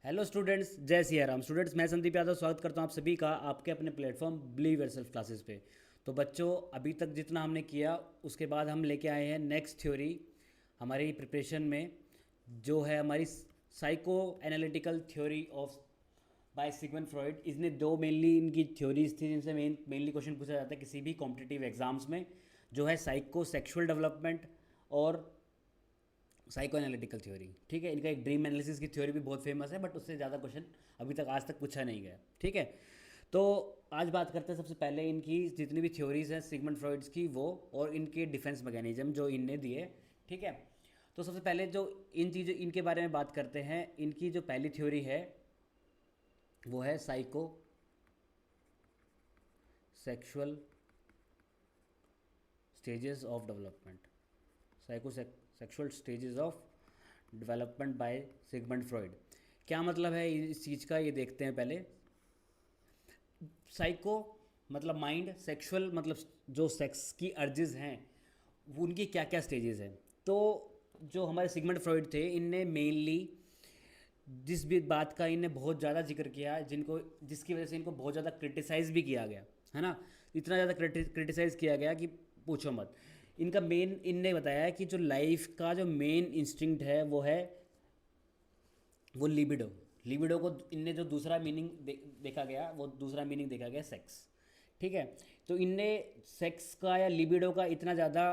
Hello students, जय Siya Ram. Students, मैं संदीप यादव स्वागत करता हूँ आप सभी का आपके अपने प्लेटफॉर्म बिलीव योरसेल्फ क्लासेस पे। तो बच्चों, अभी तक जितना हमने किया उसके बाद हम लेके आए हैं नेक्स्ट थ्योरी हमारी प्रिपरेशन में, जो है हमारी psycho analytical theory of by Sigmund Freud. इसने दो मेनली इनकी थ्योरीज थी जिनसे मेनली क्वेश्चन पूछा जाता है किसी भी कॉम्पिटिटिव एग्जाम्स में, जो है साइको सेक्सुअल डेवलपमेंट और साइको एनालिटिकल थ्योरी। ठीक है, इनका एक ड्रीम एनालिसिस की थ्योरी भी बहुत फेमस है, बट उससे ज़्यादा क्वेश्चन अभी तक आज तक पूछा नहीं गया। ठीक है, तो आज बात करते हैं सबसे पहले इनकी जितनी भी थ्योरीज हैं सिगमंड फ्रॉइड्स की, वो और इनके डिफेंस मैकेनिज्म जो इनने दिए। ठीक है, तो सबसे पहले जो इन चीज़ों इनके बारे में बात करते हैं। इनकी जो पहली थ्योरी है वो है psycho sexual stages of development. Psycho sexual stages of development bye Sigmund Freud. क्या मतलब है इस चीज़ का, ये देखते हैं पहले। साइको मतलब माइंड, सेक्सुअल मतलब जो सेक्स की अर्जेस हैं वो उनकी क्या क्या स्टेजेस हैं। तो जो हमारे सिगमंड फ्रॉइड थे, इनने मेनली जिस भी बात का इनने बहुत ज़्यादा जिक्र किया, जिनको जिसकी वजह से इनको बहुत ज़्यादा क्रिटिसाइज़ भी किया गया है ना। इतना ज़्यादा क्रिटिसाइज़ किया गया कि पूछो मत। इनका मेन इनने बताया कि जो लाइफ का जो मेन इंस्टिंक्ट है वो है वो लिबिडो। लिबिडो को इनने जो दूसरा मीनिंग देखा गया, वो दूसरा मीनिंग देखा गया सेक्स। ठीक है, तो इनने सेक्स का या लिबिडो का इतना ज़्यादा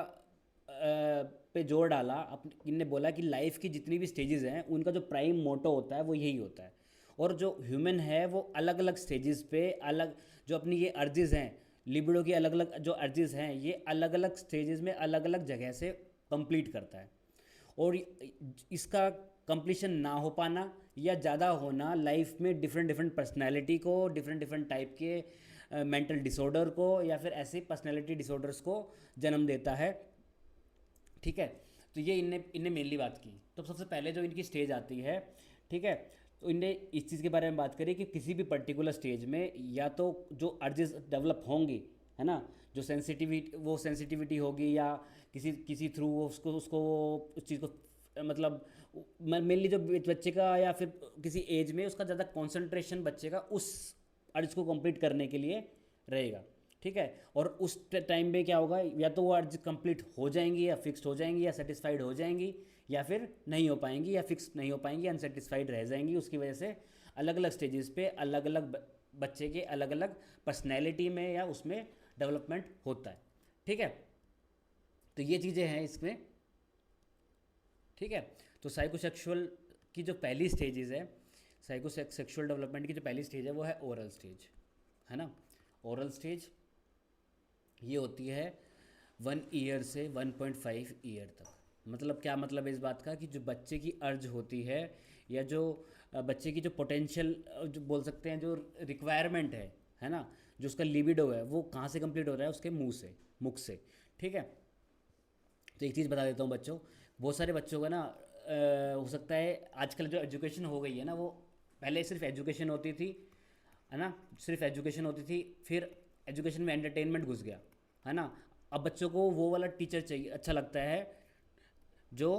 पे जोर डाला। इनने बोला कि लाइफ की जितनी भी स्टेजेस हैं उनका जो प्राइम मोटो होता है वो यही होता है, और जो ह्यूमन है वो अलग अलग स्टेजेस पे अलग जो अपनी ये अर्जेस हैं, लिबिडो की अलग अलग जो अर्जेस हैं ये अलग अलग स्टेजेस में अलग अलग जगह से कंप्लीट करता है। और इसका कंप्लीशन ना हो पाना या ज़्यादा होना लाइफ में डिफरेंट डिफरेंट पर्सनैलिटी को, डिफरेंट डिफरेंट टाइप के मेंटल डिसऑर्डर को या फिर ऐसे पर्सनैलिटी डिसऑर्डर्स को जन्म देता है। ठीक है, तो ये इनने इनने मेनली बात की। तो सबसे पहले जो इनकी स्टेज आती है, ठीक है, तो इनने इस चीज़ के बारे में बात करी कि किसी भी पर्टिकुलर स्टेज में या तो जो अर्जेस डेवलप होंगी, है ना, जो सेंसिटिविटी होगी या किसी किसी थ्रू उसको उसको उस चीज़ को मतलब मेनली जो बच्चे का या फिर किसी एज में उसका ज़्यादा कंसंट्रेशन बच्चे का उस अर्ज को कंप्लीट करने के लिए रहेगा। ठीक है, और उस टाइम पे क्या होगा, या तो वो अर्ज कंप्लीट हो जाएंगी या फिक्स्ड हो जाएंगी या सेटिस्फाइड हो जाएंगी, या फिर नहीं हो पाएंगी या फिक्स नहीं हो पाएंगी, अनसेटिस्फाइड रह जाएंगी। उसकी वजह से अलग अलग स्टेजेस पे अलग अलग बच्चे के अलग अलग पर्सनैलिटी में या उसमें डेवलपमेंट होता है। ठीक है, तो ये चीज़ें हैं इसमें। ठीक है, तो साइकोसेक्सुअल की जो पहली स्टेजेस है, साइकोसेक्सुअल डेवलपमेंट की जो पहली स्टेज है वो है ओरल स्टेज, है ना। ओरल स्टेज ये होती है 1 ईयर से 1.5 ईयर तक। मतलब क्या मतलब है इस बात का कि जो बच्चे की अर्ज होती है या जो बच्चे की जो पोटेंशियल जो बोल सकते हैं जो रिक्वायरमेंट है ना, जो उसका लिबिडो है वो कहाँ से कंप्लीट हो रहा है, उसके मुख से। ठीक है, तो एक चीज़ बता देता हूँ बच्चों, बहुत सारे बच्चों का ना हो सकता है आजकल जो एजुकेशन हो गई है ना, वो पहले सिर्फ एजुकेशन होती थी, है ना, सिर्फ एजुकेशन होती थी, फिर एजुकेशन में एंटरटेनमेंट घुस गया, है ना। अब बच्चों को वो वाला टीचर चाहिए, अच्छा लगता है जो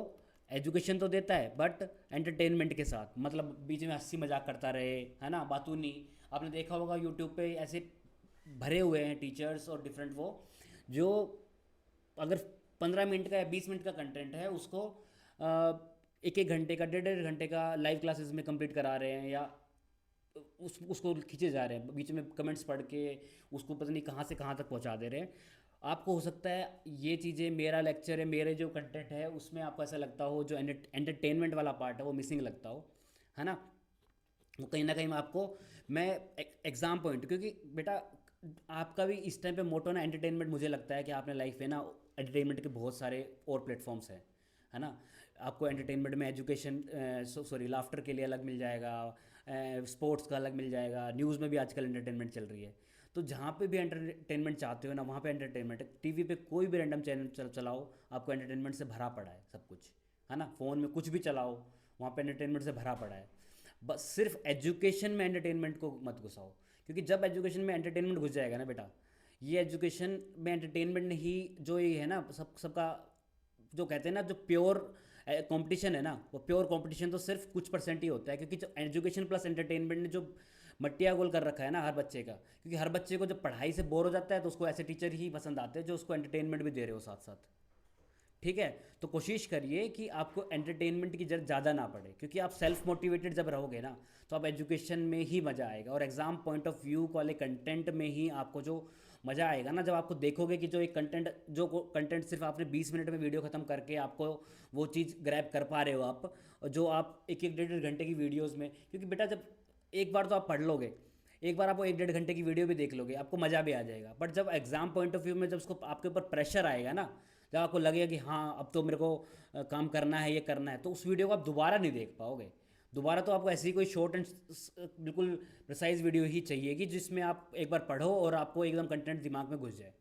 एजुकेशन तो देता है बट एंटरटेनमेंट के साथ, मतलब बीच में हंसी मजाक करता रहे, है ना, बातूनी। आपने देखा होगा यूट्यूब पे ऐसे भरे हुए हैं टीचर्स और डिफरेंट वो, जो अगर 15 मिनट का या 20 मिनट का कंटेंट है उसको एक एक घंटे का, डेढ़ डेढ़ घंटे का लाइव क्लासेस में कंप्लीट करा रहे हैं, या उसको खींचे जा रहे हैं, बीच में कमेंट्स पढ़ के उसको पता नहीं कहाँ से कहाँ तक पहुँचा दे रहे हैं। आपको हो सकता है ये चीज़ें, मेरा लेक्चर है, मेरे जो कंटेंट है उसमें आपको ऐसा लगता हो जो एंटरटेनमेंट वाला पार्ट है वो मिसिंग लगता हो, है ना। वो कहीं ना कहीं मैं आपको मैं एग्ज़ाम पॉइंट, क्योंकि बेटा आपका भी इस टाइम पे मोटो ना एंटरटेनमेंट, मुझे लगता है कि आपने लाइफ में ना एंटरटेनमेंट के बहुत सारे और प्लेटफॉर्म्स हैं, है ना। आपको एंटरटेनमेंट में एजुकेशन सॉरी लाफ्टर के लिए अलग मिल जाएगा, स्पोर्ट्स का अलग मिल जाएगा, न्यूज़ में भी आजकल एंटरटेनमेंट चल रही है। तो जहाँ पे भी एंटरटेनमेंट चाहते हो ना वहाँ पे एंटरटेनमेंट है। टीवी पे कोई भी रैंडम चैनल चलाओ, आपको एंटरटेनमेंट से भरा पड़ा है सब कुछ, है ना। फ़ोन में कुछ भी चलाओ, वहाँ पे एंटरटेनमेंट से भरा पड़ा है। बस सिर्फ एजुकेशन में एंटरटेनमेंट को मत घुसाओ, क्योंकि जब एजुकेशन में एंटरटेनमेंट घुस जाएगा ना बेटा, ये एजुकेशन में एंटरटेनमेंट ही जो ये है ना, सबका जो कहते हैं ना, जो प्योर कंपटीशन है ना, वो प्योर कंपटीशन तो सिर्फ कुछ परसेंट ही होता है, क्योंकि जो एजुकेशन प्लस एंटरटेनमेंट ने जो मट्टिया गोल कर रखा है ना हर बच्चे का, क्योंकि हर बच्चे को जब पढ़ाई से बोर हो जाता है तो उसको ऐसे टीचर ही पसंद आते हैं जो उसको एंटरटेनमेंट भी दे रहे हो साथ साथ। ठीक है, तो कोशिश करिए कि आपको एंटरटेनमेंट की जरूरत ज़्यादा ना पड़े, क्योंकि आप सेल्फ मोटिवेटेड जब रहोगे ना तो आप एजुकेशन में ही मज़ा आएगा, और एग्ज़ाम पॉइंट ऑफ व्यू वाले कंटेंट में ही आपको जो मज़ा आएगा ना, जब आपको देखोगे कि जो एक कंटेंट जो कंटेंट सिर्फ आपने 20 मिनट में वीडियो ख़त्म करके आपको वो चीज़ ग्रैब कर पा रहे हो आप, और जो आप एक एक 1.5 घंटे की वीडियोज़ में, क्योंकि बेटा जब एक बार तो आप पढ़ लोगे, एक बार आपको 1-1.5 घंटे की वीडियो भी देख लोगे, आपको मज़ा भी आ जाएगा, बट जब एग्ज़ाम पॉइंट ऑफ व्यू में जब उसको आपके ऊपर प्रेशर आएगा ना, जब आपको लगेगा कि हाँ अब तो मेरे को काम करना है, ये करना है, तो उस वीडियो को आप दोबारा नहीं देख पाओगे। दोबारा तो आपको ऐसी कोई शॉर्ट एंड बिल्कुल प्रिसाइज वीडियो ही चाहिए कि जिसमें आप एक बार पढ़ो और आपको एकदम कंटेंट दिमाग में घुस जाए।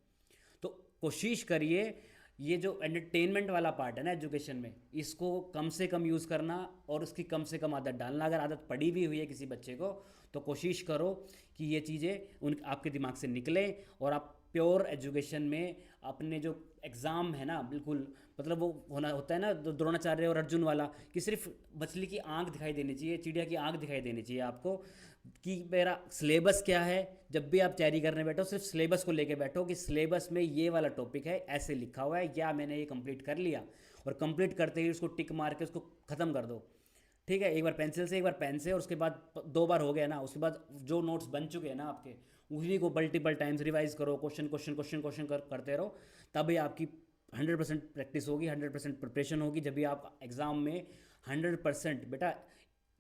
तो कोशिश करिए ये जो एंटरटेनमेंट वाला पार्ट है ना एजुकेशन में, इसको कम से कम यूज़ करना और उसकी कम से कम आदत डालना। अगर आदत पड़ी भी हुई है किसी बच्चे को तो कोशिश करो कि ये चीज़ें उन आपके दिमाग से निकलें और आप प्योर एजुकेशन में अपने जो एग्ज़ाम है ना, बिल्कुल मतलब वो होना होता है ना द्रोणाचार्य और अर्जुन वाला, कि सिर्फ मछली की आंख दिखाई देनी चाहिए, चिड़िया की आंख दिखाई देनी चाहिए आपको, कि मेरा सिलेबस क्या है। जब भी आप तैयारी करने बैठो सिर्फ सिलेबस को लेके बैठो कि सिलेबस में ये वाला टॉपिक है, ऐसे लिखा हुआ है, या मैंने ये कंप्लीट कर लिया, और कंप्लीट करते ही उसको टिक मार के उसको ख़त्म कर दो। ठीक है, एक बार पेंसिल से एक बार पेन से, और उसके बाद 2 बार हो गया ना, उसके बाद जो नोट्स बन चुके हैं ना आपके, उन्हीं को मल्टीपल टाइम्स रिवाइज करो, क्वेश्चन क्वेश्चन क्वेश्चन क्वेश्चन करते रहो, तभी आपकी 100% प्रैक्टिस होगी, 100% प्रिपरेशन होगी, जब भी आप एग्ज़ाम में 100% बेटा,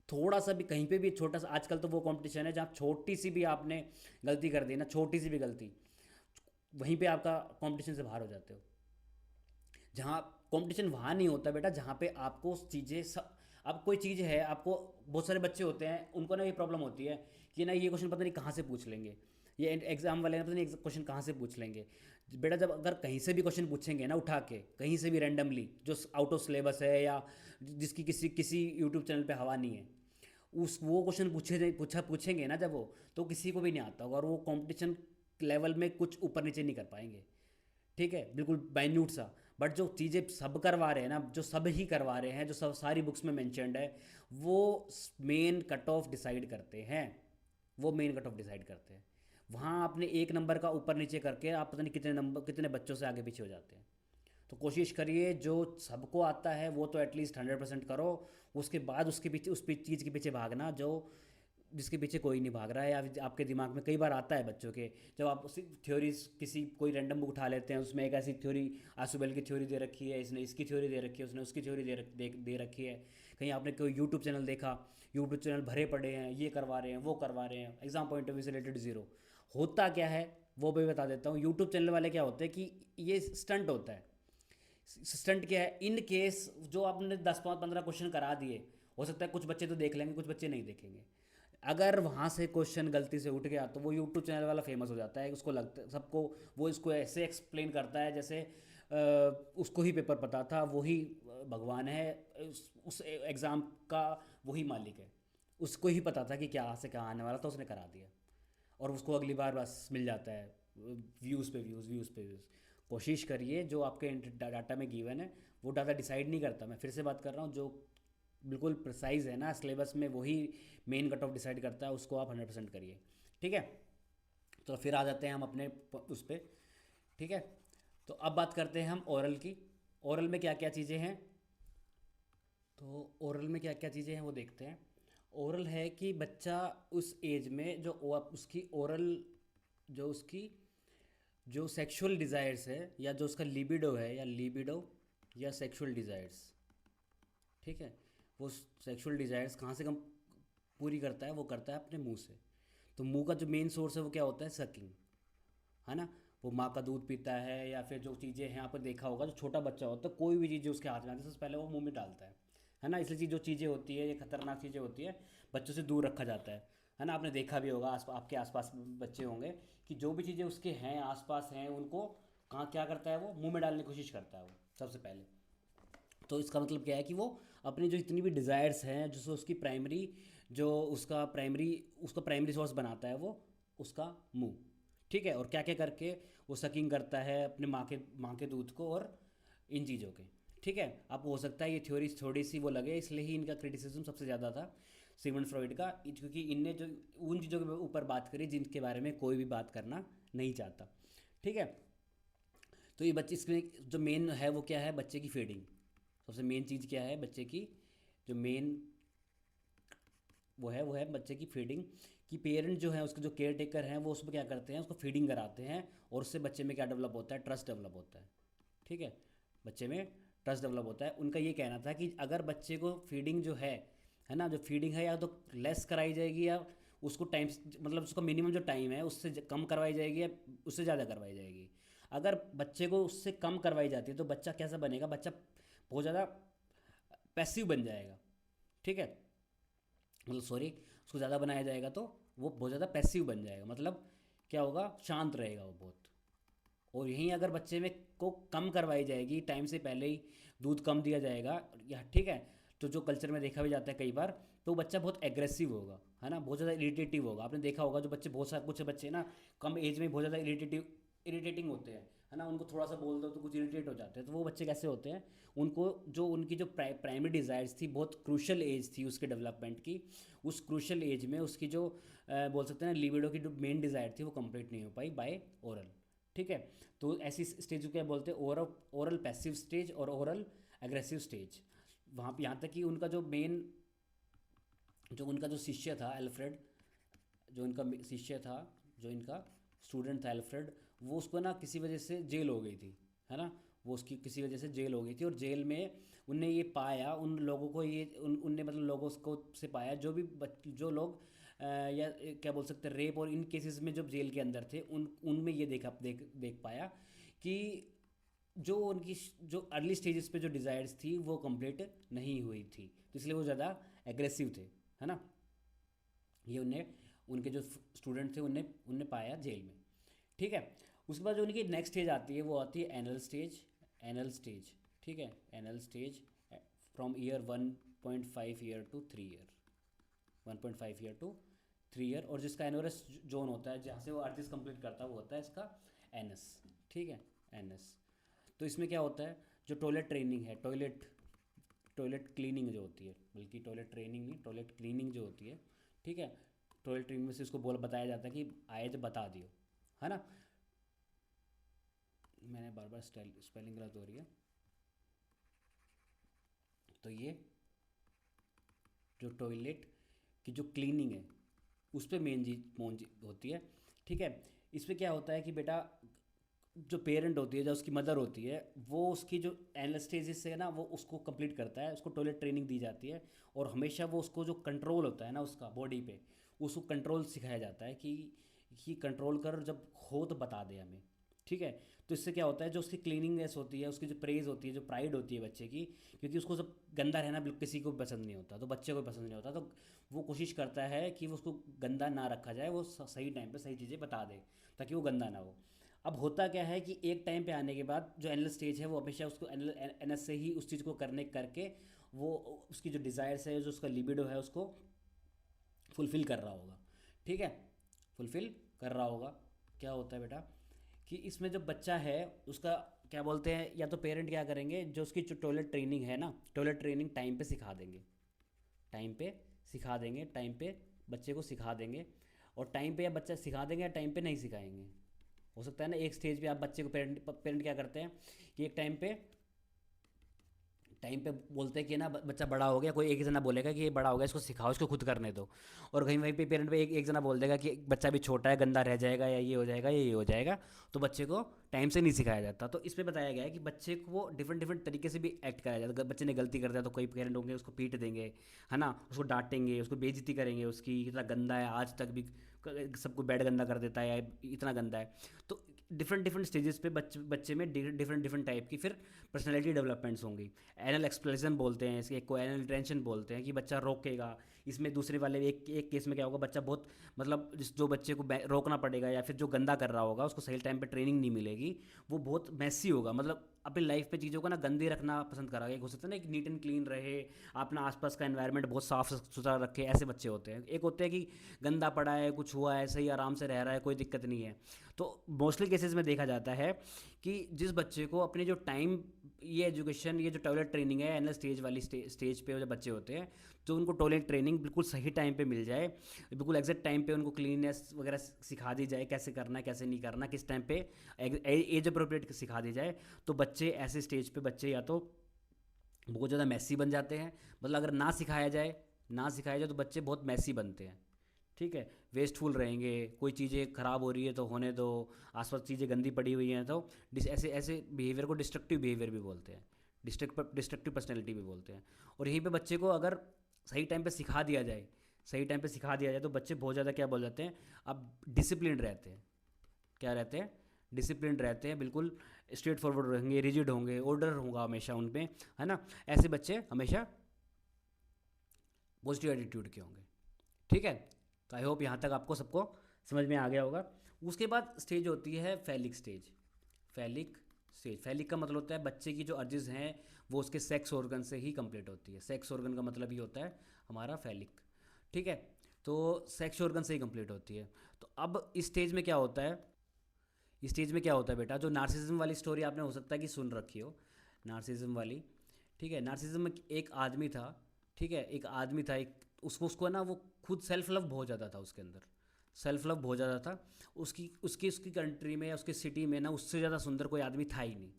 थोड़ा सा भी कहीं पे भी छोटा सा, आजकल तो वो कंपटीशन है जहाँ छोटी सी भी आपने गलती कर दी ना, छोटी सी भी गलती, वहीं पे आपका कंपटीशन से बाहर हो जाते हो। जहाँ कंपटीशन वहाँ नहीं होता बेटा जहाँ पे आपको चीज़ें सब, अब कोई चीज़ है आपको, बहुत सारे बच्चे होते हैं उनको ना ये प्रॉब्लम होती है कि ना ये क्वेश्चन पता नहीं कहाँ से पूछ लेंगे, ये एग्ज़ाम वाले ना पता नहीं क्वेश्चन कहाँ से पूछ लेंगे। बेटा जब अगर कहीं से भी क्वेश्चन पूछेंगे ना उठा के, कहीं से भी रैंडमली जो आउट ऑफ सिलेबस है या जिसकी किसी किसी यूट्यूब चैनल पे हवा नहीं है, उस वो क्वेश्चन पूछेंगे ना जब वो, तो किसी को भी नहीं आता होगा और वो कंपटीशन लेवल में कुछ ऊपर नीचे नहीं कर पाएंगे। ठीक है, बिल्कुल माइन्यूट सा, बट जो चीज़ें सब करवा रहे हैं ना, जो सब ही करवा रहे हैं, जो सब सारी बुक्स में मेंशन्ड है, वो मेन कट ऑफ डिसाइड करते हैं, वो मेन कट ऑफ डिसाइड करते हैं। वहाँ आपने एक नंबर का ऊपर नीचे करके आप पता नहीं कितने नंबर कितने बच्चों से आगे पीछे हो जाते हैं। तो कोशिश करिए जो सबको आता है वो तो एटलीस्ट 100% करो, उसके बाद उसके पीछे उस चीज़ के पीछे भागना जो जिसके पीछे कोई नहीं भाग रहा है, या आपके दिमाग में कई बार आता है बच्चों के, जब आप उसी थ्योरीज किसी कोई रैंडम बुक उठा लेते हैं, उसमें एक ऐसी थ्योरी, आसुबेल की थ्योरी दे रखी है, इसने इसकी थ्योरी दे रखी है, उसने उसकी थ्योरी दे रखी है, कहीं आपने कोई यूट्यूब चैनल देखा, यूट्यूब चैनल भरे पड़े हैं, ये करवा रहे हैं वो करवा रहे हैं, एग्जाम पॉइंट ऑफ व्यू से रिलेटेड ज़ीरो। होता क्या है वो भी बता देता हूँ। यूट्यूब चैनल वाले क्या होते हैं कि ये स्टंट होता है। स्टंट क्या है, इन केस जो आपने 10-15 क्वेश्चन करा दिए, हो सकता है कुछ बच्चे तो देख लेंगे कुछ बच्चे नहीं देखेंगे, अगर वहाँ से क्वेश्चन गलती से उठ गया तो वो यूट्यूब चैनल वाला फेमस हो जाता है, उसको लगता है सबको, वो इसको ऐसे एक्सप्लेन करता है जैसे उसको ही पेपर पता था, वही भगवान है, उस एग्ज़ाम का वही मालिक है, उसको ही पता था कि क्या से क्या आने वाला था, उसने करा दिया, और उसको अगली बार बस मिल जाता है व्यूज़ पे व्यूज़, व्यूज़ पे व्यूज़। कोशिश करिए जो आपके डाटा में गिवन है वो डाटा डिसाइड नहीं करता, मैं फिर से बात कर रहा हूँ, जो बिल्कुल प्रिसाइज है ना सिलेबस में वही मेन कट ऑफ डिसाइड करता है, उसको आप 100% करिए। ठीक है, तो फिर आ जाते हैं हम अपने उस पर। ठीक है, तो अब बात करते हैं हम ओरल की। ओरल में क्या क्या चीज़ें हैं, तो ओरल में क्या क्या चीज़ें हैं वो देखते हैं। ओरल है कि बच्चा उस एज में जो उसकी ओरल, जो उसकी जो सेक्सुअल डिज़ायर्स है, या जो उसका लिबिडो है, या लिबिडो या सेक्सुअल डिज़ायर्स, ठीक है, वो सेक्सुअल डिज़ायर्स कहाँ से कम पूरी करता है, वो करता है अपने मुंह से। तो मुंह का जो मेन सोर्स है वो क्या होता है, सकिंग, है ना। वो माँ का दूध पीता है, या फिर जो चीज़ें हैं आपने देखा होगा, जो छोटा बच्चा होता है कोई भी चीज़ जो उसके हाथ में आती है सबसे पहले वो मुंह में डालता है ना। इसलिए जो चीज़ें होती है, ये खतरनाक चीज़ें होती है, बच्चों से दूर रखा जाता है ना। आपने देखा भी होगा, आपके आसपास बच्चे होंगे कि जो भी चीज़ें उसके हैं आसपास हैं, उनको कहाँ क्या करता है, वो मुंह में डालने की कोशिश करता है वो सबसे पहले। तो इसका मतलब क्या है कि वो अपनी जो जितनी भी डिज़ायर्स हैं, जो उसकी प्राइमरी, जो उसका प्राइमरी सोर्स बनाता है वो उसका मुंह। ठीक है, और क्या क्या करके वो सकिंग करता है अपने माँ के दूध को और इन चीज़ों के। ठीक है, आपको हो सकता है ये थ्योरी थोड़ी सी वो लगे, इसलिए ही इनका क्रिटिसिज्म सबसे ज़्यादा था सिगमंड फ्रॉइड का, क्योंकि इनने जो उन चीज़ों के ऊपर बात करी जिनके बारे में कोई भी बात करना नहीं चाहता। ठीक है, तो ये बच्चे इसमें जो मेन है वो क्या है, बच्चे की फीडिंग। सबसे मेन चीज़ क्या है बच्चे की, जो मेन वो है बच्चे की फीडिंग। कि पेरेंट जो है उसके जो केयर टेकर हैं वो उसमें क्या करते हैं, उसको फीडिंग कराते हैं, और उससे बच्चे में क्या डेवलप होता है, ट्रस्ट डेवलप होता है। ठीक है, बच्चे में ट्रस्ट डेवलप होता है। उनका ये कहना था कि अगर बच्चे को फीडिंग जो है ना, जो फीडिंग है या तो लेस कराई जाएगी, या उसको टाइम, मतलब उसका मिनिमम जो टाइम है उससे कम करवाई जाएगी, या उससे ज़्यादा करवाई जाएगी। अगर बच्चे को उससे कम करवाई जाती है तो बच्चा कैसा बनेगा, बच्चा बहुत ज़्यादा पैसिव बन जाएगा। ठीक है, मतलब सॉरी, उसको ज़्यादा बनाया जाएगा तो वो बहुत ज़्यादा पैसिव बन जाएगा, मतलब क्या होगा, शांत रहेगा वो बहुत। और यहीं अगर बच्चे में को कम करवाई जाएगी, टाइम से पहले ही दूध कम दिया जाएगा, या ठीक है, तो जो कल्चर में देखा भी जाता है कई बार, तो बच्चा बहुत एग्रेसिव होगा, है ना, बहुत ज़्यादा इरिटेटिव होगा। आपने देखा होगा जो बच्चे, बहुत सारे कुछ बच्चे ना कम एज में बहुत ज़्यादा इरिटेटिंग होते हैं, है ना, उनको थोड़ा सा बोल दो तो कुछ इरिटेट हो जाते हैं। तो वो बच्चे कैसे होते हैं, उनको जो उनकी जो प्राइमरी डिज़ायर्स थी, बहुत क्रूशल एज थी उसके डेवलपमेंट की, उस क्रूशल एज में उसकी जो बोल सकते हैं ना लिबिडो की जो मेन डिज़ायर थी वो कंप्लीट नहीं हो पाई बाय ओरल। ठीक है, तो ऐसी स्टेज को क्या बोलते हैं, ओरल ओरल पैसिव स्टेज और ओरल एग्रेसिव स्टेज। वहाँ यहाँ तक कि उनका जो मेन, जो उनका जो शिष्य था एल्फ्रेड, जो इनका शिष्य था, जो इनका स्टूडेंट था एल्फ्रेड, वो उसको ना किसी वजह से जेल हो गई थी, है ना, वो उसकी किसी वजह से जेल हो गई थी, और जेल में उनने ये पाया, उन लोगों को ये उनने मतलब लोगों को से पाया, जो भी जो लोग या क्या बोल सकते हैं, रेप और इन केसेस में जो जेल के अंदर थे, उनमें ये देख पाया कि जो उनकी जो अर्ली स्टेजेस पे जो डिज़ायर्स थी वो कंप्लीट नहीं हुई थी, तो इसलिए वो ज़्यादा एग्रेसिव थे, है ना। ये उन्हें, उनके जो स्टूडेंट थे उन्हें उनने पाया जेल में। ठीक है, उसके बाद जो उनकी नेक्स्ट स्टेज आती है वो आती है एनल स्टेज। एनल स्टेज, ठीक है, anal stage from year 1.5 year to 3 year, 1.5 year to 3 year, और जिसका एनोरस जोन होता है जहाँ से वो अर्जिस कंप्लीट करता है वो होता है इसका एनस। ठीक है, एनस। तो इसमें क्या होता है, जो टॉयलेट ट्रेनिंग है, टॉयलेट टॉयलेट क्लीनिंग जो होती है, बल्कि टॉयलेट ट्रेनिंग नहीं, टॉयलेट क्लीनिंग जो होती है, ठीक है, टॉयलेट ट्रेनिंग में से उसको बताया जाता है कि आए तो बता दियो, है ना। मैंने बार बार स्पेलिंग गलत हो रही है। तो ये जो टॉयलेट की जो क्लीनिंग है उस पर मेन चीज होती है। ठीक है, इस पर क्या होता है कि बेटा जो पेरेंट होती है, जो उसकी मदर होती है, वो उसकी जो एनास्टेसिस है ना वो उसको कंप्लीट करता है, उसको टॉयलेट ट्रेनिंग दी जाती है, और हमेशा वो उसको जो कंट्रोल होता है ना उसका बॉडी पे, उसको कंट्रोल सिखाया जाता है कि कंट्रोल कर, जब हो तो बता दे हमें। ठीक है, तो इससे क्या होता है, जो उसकी क्लीनिंगनेस होती है, उसकी जो प्रेज होती है, जो प्राइड होती है बच्चे की, क्योंकि उसको सब गंदा रहना बिल्कुल किसी को पसंद नहीं होता, तो बच्चे को पसंद नहीं होता, तो वो कोशिश करता है कि वो उसको गंदा ना रखा जाए, वो सही टाइम पे सही चीज़ें बता दे ताकि वो गंदा ना हो। अब होता क्या है कि एक टाइम पे आने के बाद जो एनल स्टेज है वो हमेशा उसको एनएस से ही उस चीज़ को करने करके वो उसकी जो डिज़ायर्स है, जो उसका लिबिडो है, उसको फुलफ़िल कर रहा होगा। ठीक है, फुलफ़िल कर रहा होगा। क्या होता है बेटा कि इसमें जो बच्चा है उसका क्या बोलते हैं, या तो पेरेंट क्या करेंगे, जो उसकी जो टॉयलेट ट्रेनिंग है ना, टॉयलेट ट्रेनिंग टाइम पे सिखा देंगे, टाइम पे सिखा देंगे, टाइम पे बच्चे को सिखा देंगे, और टाइम पे या बच्चा सिखा देंगे या टाइम पे नहीं सिखाएंगे। हो सकता है ना एक स्टेज पे आप बच्चे को, पेरेंट क्या करते हैं कि एक टाइम पे बोलते हैं कि ना बच्चा बड़ा हो गया, कोई एक ही जना बोलेगा कि ये बड़ा हो गया, इसको सिखाओ, इसको खुद करने दो, और कहीं वहीं पे पेरेंट पे एक जना बोल देगा कि बच्चा भी छोटा है, गंदा रह जाएगा, या ये हो जाएगा, या ये हो जाएगा, तो बच्चे को टाइम से नहीं सिखाया जाता। तो इस पर बताया गया है कि बच्चे को वो डिफरेंट डिफरेंट तरीके से भी एक्ट कराया जाता है। बच्चे ने गलती कर दिया तो कोई पेरेंट होंगे उसको पीट देंगे, है ना, उसको डांटेंगे, उसको बेइज्जती करेंगे उसकी, इतना गंदा है, आज तक भी सबको बेड गंदा कर देता है, या इतना गंदा है। तो डिफरेंट डिफरेंट स्टेजेस पे बच्चे में डिफरेंट डिफरेंट टाइप की फिर पर्सनैलिटी डेवलपमेंट्स होंगी। एनल एक्सप्रेशन बोलते हैं इसके, को एनल टेंशन बोलते हैं, कि बच्चा रोकेगा। इसमें दूसरे वाले एक केस में क्या होगा, बच्चा बहुत मतलब जो बच्चे को रोकना पड़ेगा, या फिर जो गंदा कर रहा होगा उसको सही टाइम पे ट्रेनिंग नहीं मिलेगी, वो बहुत मैसी होगा, मतलब अपनी लाइफ पे चीज़ों को ना गंदे रखना पसंद करा। एक हो सकता है ना, एक नीट एंड क्लीन रहे, अपना आसपास का एनवायरनमेंट बहुत साफ सुथरा रखे, ऐसे बच्चे होते हैं। एक होते हैं कि गंदा पड़ा है, कुछ हुआ है, सही आराम से रह रहा है, कोई दिक्कत नहीं है। तो मोस्टली केसेस में देखा जाता है कि जिस बच्चे को अपने जो टाइम, ये एजुकेशन, ये जो टॉयलेट ट्रेनिंग है एनएल स्टेज वाली स्टेज पे जो बच्चे होते हैं, तो उनको टॉयलेट ट्रेनिंग बिल्कुल सही टाइम पे मिल जाए, बिल्कुल एग्जैक्ट टाइम पे उनको क्लीननेस वगैरह सिखा दी जाए, कैसे करना है कैसे नहीं करना, किस टाइम पे एज अप्रोप्रिएट सिखा दी जाए, तो बच्चे ऐसे स्टेज पे बच्चे या तो बहुत ज़्यादा मैसी बन जाते हैं, मतलब अगर ना सिखाया जाए तो बच्चे बहुत मैसी बनते हैं, ठीक है, वेस्टफुल रहेंगे, कोई चीज़ें ख़राब हो रही है तो होने दो, आसपास चीज़ें गंदी पड़ी हुई हैं तो ऐसे ऐसे बिहेवियर को डिस्ट्रक्टिव बिहेवियर भी बोलते हैं, डिस्ट्रक्टिव पर्सनैलिटी भी बोलते हैं। और यहीं पे बच्चे को अगर सही टाइम पे सिखा दिया जाए, तो बच्चे बहुत ज़्यादा क्या बोल जाते हैं, अब डिसिप्लिन रहते हैं, क्या रहते हैं, डिसिप्लिन रहते हैं, बिल्कुल स्ट्रेट फॉरवर्ड रहेंगे, रिजिड होंगे, ऑर्डर होगा हमेशा उन पे, है ना, ऐसे बच्चे हमेशा पॉजिटिव एटीट्यूड के होंगे, ठीक है। तो आई होप यहाँ तक आपको सबको समझ में आ गया होगा। उसके बाद स्टेज होती है फैलिक स्टेज। फैलिक का मतलब होता है बच्चे की जो अर्जेस हैं वो उसके सेक्स ऑर्गन से ही कंप्लीट होती है। सेक्स ऑर्गन का मतलब ही होता है हमारा फैलिक, ठीक है। तो सेक्स ऑर्गन से ही कंप्लीट होती है। तो अब इस स्टेज में क्या होता है, बेटा, जो नार्सिसिज्म वाली स्टोरी आपने हो सकता है कि सुन रखी हो, नार्सिसिज्म वाली, ठीक है। नार्सिसिज्म में एक आदमी था, ठीक है, एक उसको ना वो खुद सेल्फ लव बहुत ज़्यादा था, उसके अंदर सेल्फ लव बहुत ज़्यादा था। उसकी कंट्री में या उसकी सिटी में ना उससे ज़्यादा सुंदर कोई आदमी था ही नहीं।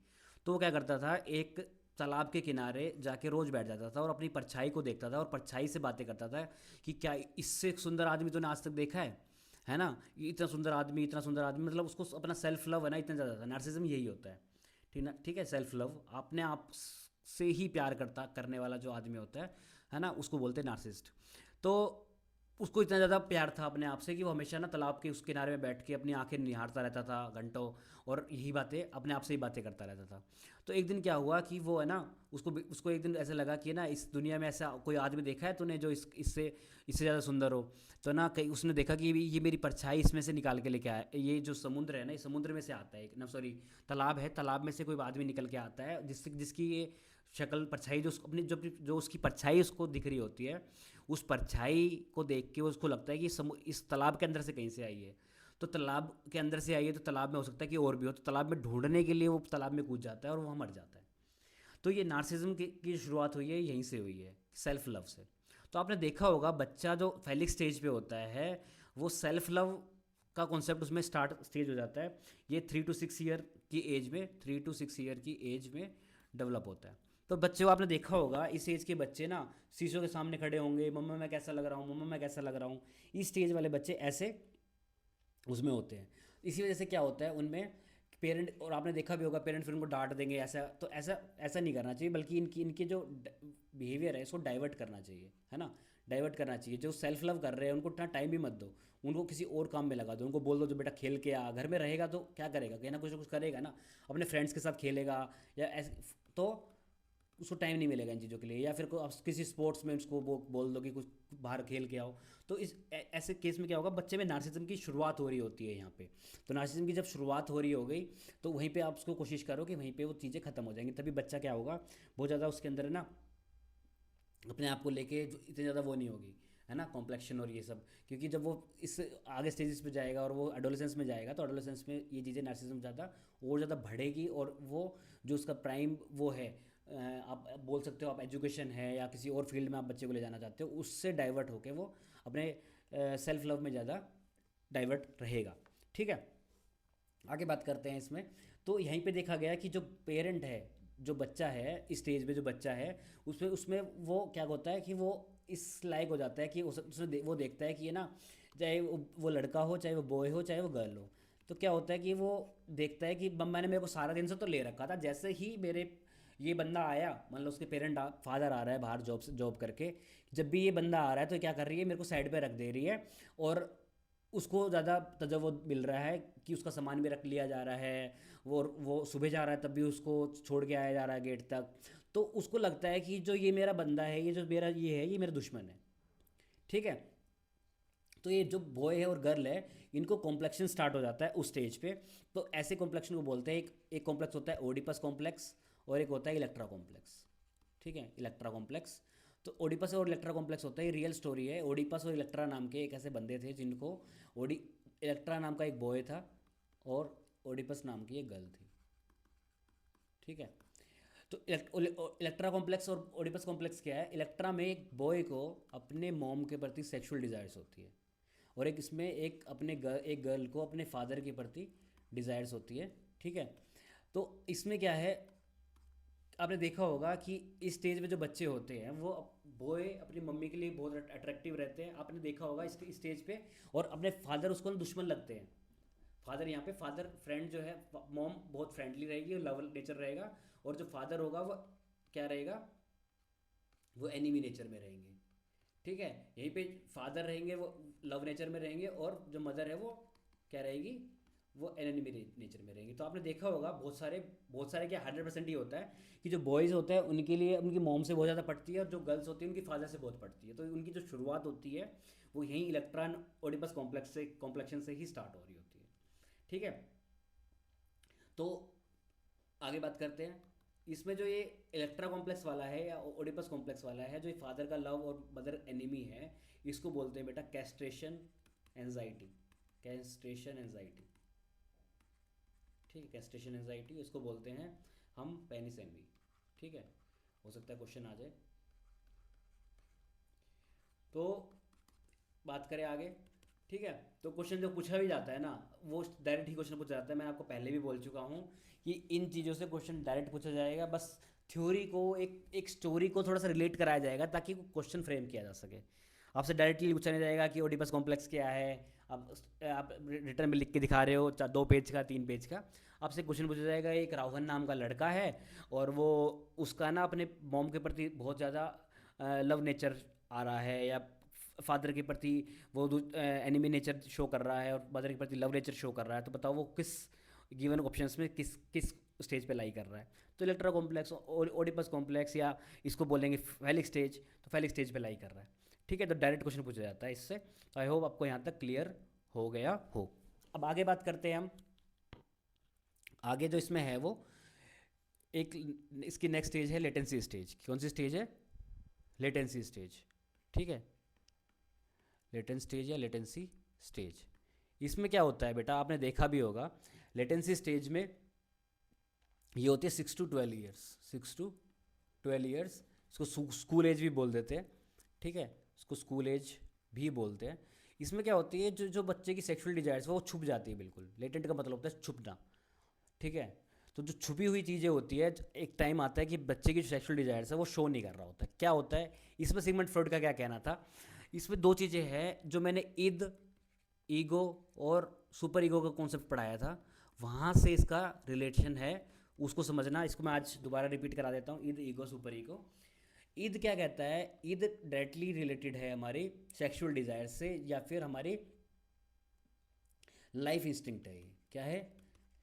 तो वो क्या करता था, एक तालाब के किनारे जाके रोज़ बैठ जाता था और अपनी परछाई को देखता था और परछाई से बातें करता था कि क्या इससे सुंदर आदमी तूने आज तक देखा है ना, ये इतना सुंदर आदमी, मतलब उसको अपना सेल्फ लव है ना इतना ज़्यादा था। नार्सिसिज्म यही होता है, ठीक है, सेल्फ लव, अपने आप से ही प्यार करने वाला जो आदमी होता है ना, उसको बोलते हैं नार्सिसिस्ट। तो उसको इतना ज़्यादा प्यार था अपने आप से कि वो हमेशा ना तालाब के उस किनारे में बैठ के अपनी आंखें निहारता रहता था घंटों, और यही बातें अपने आप से ही बातें करता रहता था। तो एक दिन क्या हुआ कि वो है ना, उसको एक दिन ऐसा लगा कि ना इस दुनिया में ऐसा कोई आदमी देखा है तूने जो इससे इससे ज़्यादा सुंदर हो। तो ना कहीं उसने देखा कि ये मेरी परछाई इसमें से निकाल के लेके आया, ये जो समुद्र है ना, इस समुद्र में से आता है, ना सॉरी, तालाब है, तालाब में से कोई आदमी निकल के आता है जिसकी ये शक्ल परछाई जो अपनी जो उसकी परछाई उसको दिख रही होती है, उस परछाई को देख के उसको लगता है कि इस तालाब के अंदर से कहीं से आई है। तो तालाब के अंदर से आई है तो तालाब में हो सकता है कि और भी हो, तो तालाब में ढूंढने के लिए वो तालाब में कूद जाता है और वहाँ मर जाता है। तो ये नार्सिज्म की शुरुआत हुई है यहीं से हुई है, सेल्फ लव से। तो आपने देखा होगा बच्चा जो फैलिक स्टेज पे होता है वो सेल्फ लव का कॉन्सेप्ट उसमें स्टार्ट स्टेज हो जाता है। ये 3 to 6 ईयर की एज में, 3 to 6 ईयर की एज में डेवलप होता है। तो बच्चे को आपने देखा होगा इस एज के बच्चे ना शीशों के सामने खड़े होंगे, मम्मा मैं कैसा लग रहा हूँ, मम्मा मैं कैसा लग रहा हूँ। इस स्टेज वाले बच्चे ऐसे उसमें होते हैं। इसी वजह से क्या होता है उनमें पेरेंट, और आपने देखा भी होगा पेरेंट फिर उनको डांट देंगे, ऐसा तो ऐसा नहीं करना चाहिए, बल्कि इनके जो बिहेवियर है इसको डाइवर्ट करना चाहिए, है ना, डाइवर्ट करना चाहिए। जो सेल्फ लव कर रहे हैं उनको इतना टाइम भी मत दो, उनको किसी और काम में लगा दो, उनको बोल दो जो बेटा खेल के आ, घर में रहेगा तो क्या करेगा, कहीं ना कुछ करेगा ना, अपने फ्रेंड्स के साथ खेलेगा या ऐसे, तो उसको टाइम नहीं मिलेगा इन चीज़ों के लिए। या फिर आप किसी स्पोर्ट्स में उसको बोल दो कि कुछ बाहर खेल के आओ। तो ऐसे केस में क्या होगा, बच्चे में नार्सिज्म की शुरुआत हो रही होती है यहाँ पे। तो नार्सिज्म की जब शुरुआत हो रही हो गई तो वहीं पे आप उसको कोशिश करो कि वहीं पे वो चीज़ें ख़त्म हो जाएंगी, तभी बच्चा क्या होगा, बहुत ज़्यादा उसके अंदर है ना अपने आप को लेके जो इतनी ज़्यादा वो नहीं होगी, है ना, कॉम्प्लेक्शन और ये सब। क्योंकि जब वो इस आगे स्टेजेस पे जाएगा और वो एडोलेसेंस में जाएगा तो एडोलेसेंस में ये चीज़ें नार्सिज्म ज़्यादा और ज़्यादा बढ़ेगी, और वो जो उसका प्राइम वो है, आप बोल सकते हो आप एजुकेशन है या किसी और फील्ड में आप बच्चे को ले जाना चाहते हो, उससे डाइवर्ट होके वो अपने सेल्फ लव में ज़्यादा डाइवर्ट रहेगा, ठीक है। आगे बात करते हैं इसमें। तो यहीं पे देखा गया कि जो पेरेंट है, जो बच्चा है इस स्टेज पे जो बच्चा है उसमें उसमें वो क्या होता है कि वो इस लायक हो जाता है कि वो देखता है कि ये ना, चाहे वो लड़का हो, चाहे वो बॉय हो, चाहे वो गर्ल हो, तो क्या होता है कि वो देखता है कि मम्मा ने मेरे को सारा दिन से तो ले रखा था, जैसे ही मेरे ये बंदा आया, मान लो उसके फादर आ रहा है बाहर जॉब करके, जब भी ये बंदा आ रहा है तो क्या कर रही है, मेरे को साइड पे रख दे रही है, और उसको ज़्यादा तजव्वुद मिल रहा है कि उसका सामान भी रख लिया जा रहा है, वो सुबह जा रहा है तब भी उसको छोड़ के आया जा रहा है गेट तक। तो उसको लगता है कि जो ये मेरा बंदा है, ये जो मेरा ये है, ये मेरा दुश्मन है, ठीक है। तो ये जो बॉय है और गर्ल है इनको कॉम्प्लेक्शन स्टार्ट हो जाता है उस स्टेज पे। तो ऐसे कॉम्प्लेक्शन को बोलते हैं, एक कॉम्प्लेक्स होता है ओडिपस कॉम्प्लेक्स और एक होता है इलेक्ट्रा कॉम्प्लेक्स, ठीक है, इलेक्ट्रा कॉम्प्लेक्स। तो ओडिपस और इलेक्ट्रा कॉम्प्लेक्स होता है, ये रियल स्टोरी है। ओडिपस और इलेक्ट्रा नाम के एक ऐसे बंदे थे जिनको ओडी इलेक्ट्रा नाम का एक बॉय था और ओडिपस नाम की एक गर्ल थी, ठीक है। तो इलेक्ट्रा कॉम्प्लेक्स और ओडिपस कॉम्प्लेक्स क्या है? इलेक्ट्रा में एक बॉय को अपने मॉम के प्रति सेक्सुअल डिज़ायर्स होती है, और एक इसमें एक गर्ल को अपने फादर के प्रति डिज़ायर्स होती है, ठीक है। तो इसमें क्या है, आपने देखा होगा कि इस स्टेज में जो बच्चे होते हैं वो बॉय अपनी मम्मी के लिए बहुत अट्रैक्टिव रहते हैं, आपने देखा होगा इस स्टेज पे। और अपने फादर उसको ना दुश्मन लगते हैं। फादर यहाँ पे फादर फ्रेंड जो है, मॉम बहुत फ्रेंडली रहेगी और लव नेचर रहेगा, और जो फादर होगा वो क्या रहेगा, वो एनिमी नेचर में रहेंगे, ठीक है। यहीं पे फादर रहेंगे वो लव नेचर में रहेंगे, और जो मदर है वो क्या रहेगी, वो एनिमी नेचर में रहेंगी। तो आपने देखा होगा बहुत सारे क्या 100% ही होता है कि जो बॉयज़ होते हैं उनके लिए उनकी मॉम से बहुत ज़्यादा पड़ती है, और जो गर्ल्स होती है उनकी फादर से बहुत पड़ती है। तो उनकी जो शुरुआत होती है वो यहीं इलेक्ट्रॉन ओडिपस कॉम्प्लेक्शन से ही स्टार्ट हो रही होती है, ठीक है। तो आगे बात करते हैं। इसमें जो ये इलेक्ट्रा कॉम्प्लेक्स वाला है या ओडिपस कॉम्प्लेक्स वाला है, जो ये फादर का लव और मदर एनिमी है, इसको बोलते हैं बेटा कैस्ट्रेशन एंजाइटी। कैस्ट्रेशन एंजाइटी, ठीक है। कैस्ट्रेशन एंजाइटी इसको बोलते हैं हम पेनिस एनवी, ठीक है। हो सकता है क्वेश्चन आ जाए। तो बात करें आगे, ठीक है। तो क्वेश्चन जो पूछा भी जाता है ना, वो डायरेक्ट ही क्वेश्चन पूछा जाता है। मैं आपको पहले भी बोल चुका हूँ कि इन चीज़ों से क्वेश्चन डायरेक्ट पूछा जाएगा, बस थ्योरी को एक एक स्टोरी को थोड़ा सा रिलेट कराया जाएगा ताकि क्वेश्चन फ्रेम किया जा सके। आपसे डायरेक्टली पूछा नहीं जाएगा कि ओडिपस कॉम्प्लेक्स क्या है। आप रिटर्न में लिख के दिखा रहे हो 2 पेज का 3 पेज का, आपसे क्वेश्चन पूछा जाएगा एक राहुल नाम का लड़का है, और वो उसका ना अपने मॉम के प्रति बहुत ज़्यादा लव नेचर आ रहा है, या फादर के प्रति वो एनिमी नेचर शो कर रहा है और मदर के प्रति लव नेचर शो कर रहा है। तो बताओ वो किस गिवन ऑप्शंस में किस किस स्टेज पे लाई कर रहा है। तो इलेक्ट्रा कॉम्प्लेक्स ओडिपस कॉम्प्लेक्स, या इसको बोलेंगे फेलिक स्टेज, तो फेलिक स्टेज पे लाई कर रहा है, ठीक है। तो डायरेक्ट क्वेश्चन पूछा जाता है इससे। तो आई होप आपको यहाँ तक क्लियर हो गया हो। अब आगे बात करते हैं हम। आगे जो इसमें है वो एक इसकी नेक्स्ट स्टेज है लेटेंसी स्टेज। कौन सी स्टेज है? लेटेंसी स्टेज, ठीक है। लेटेंट स्टेज या लेटेंसी स्टेज, इसमें क्या होता है बेटा, आपने देखा भी होगा लेटेंसी स्टेज में ये होती है 6 to 12 ईयर्स। 6 to 12 ईयर्स, इसको स्कूल एज भी बोल देते हैं, ठीक है। इसको स्कूल एज भी बोलते हैं। इसमें क्या होती है, जो जो बच्चे की सेक्सुअल डिजायर्स वो छुप जाती है बिल्कुल। लेटेंट का मतलब होता है छुपना, ठीक है। तो जो छुपी हुई चीज़ें होती है, एक टाइम आता है कि बच्चे की जो सेक्सुअल डिजायर्स है वो शो नहीं कर रहा होता। क्या होता है इसमें, सिगमंड फ्रॉइड का क्या कहना था, इसमें 2 चीज़ें हैं जो मैंने ईगो और सुपर ईगो का कॉन्सेप्ट पढ़ाया था, वहाँ से इसका रिलेशन है, उसको समझना। इसको मैं आज दोबारा रिपीट करा देता हूँ। Eid, ego, super ego. Eid क्या कहता है, ईद डायरेक्टली रिलेटेड है हमारी सेक्सुअल डिज़ायर से, या फिर हमारी लाइफ इंस्टिंक्ट है। ये क्या है?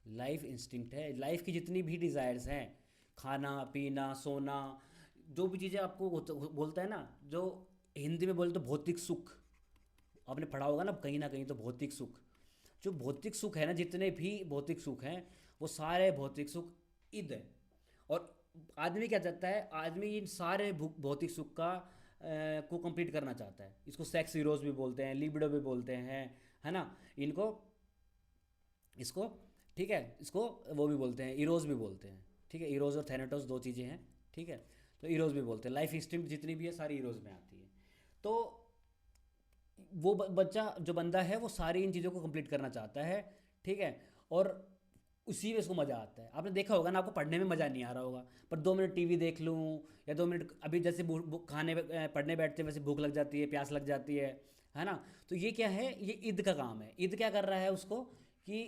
लाइफ इंस्टिंक्ट है। लाइफ की जितनी भी डिज़ायर्स हैं, खाना पीना सोना, जो भी चीज़ें आपको बोलता है ना, जो हिंदी में बोलते तो भौतिक सुख, आपने पढ़ा होगा ना कहीं तो भौतिक सुख। जो भौतिक सुख है ना, जितने भी भौतिक सुख हैं वो सारे भौतिक सुख ईद है। और आदमी क्या चाहता है, आदमी इन सारे भौतिक सुख का को कंप्लीट करना चाहता है। इसको सेक्स हीरोज भी बोलते हैं, लिबिडो भी बोलते हैं, है ना इनको, इसको, ठीक है। इसको वो भी बोलते हैं, इरोज भी बोलते हैं, ठीक है। इरोज और थैनेटोस 2 चीज़ें हैं, ठीक है। तो इरोज भी बोलते हैं। लाइफ इंस्टिंक्ट जितनी भी है सारी इरोज में आती है। तो वो बच्चा जो बंदा है वो सारी इन चीज़ों को कंप्लीट करना चाहता है, ठीक है। और उसी में उसको मज़ा आता है। आपने देखा होगा ना, आपको पढ़ने में मज़ा नहीं आ रहा होगा, पर 2 मिनट टीवी देख लूँ, या 2 मिनट अभी जैसे खाने पढ़ने बैठते हैं वैसे भूख लग जाती है, प्यास लग जाती है ना। तो ये क्या है, ये ईद का काम है। ईद क्या कर रहा है उसको, कि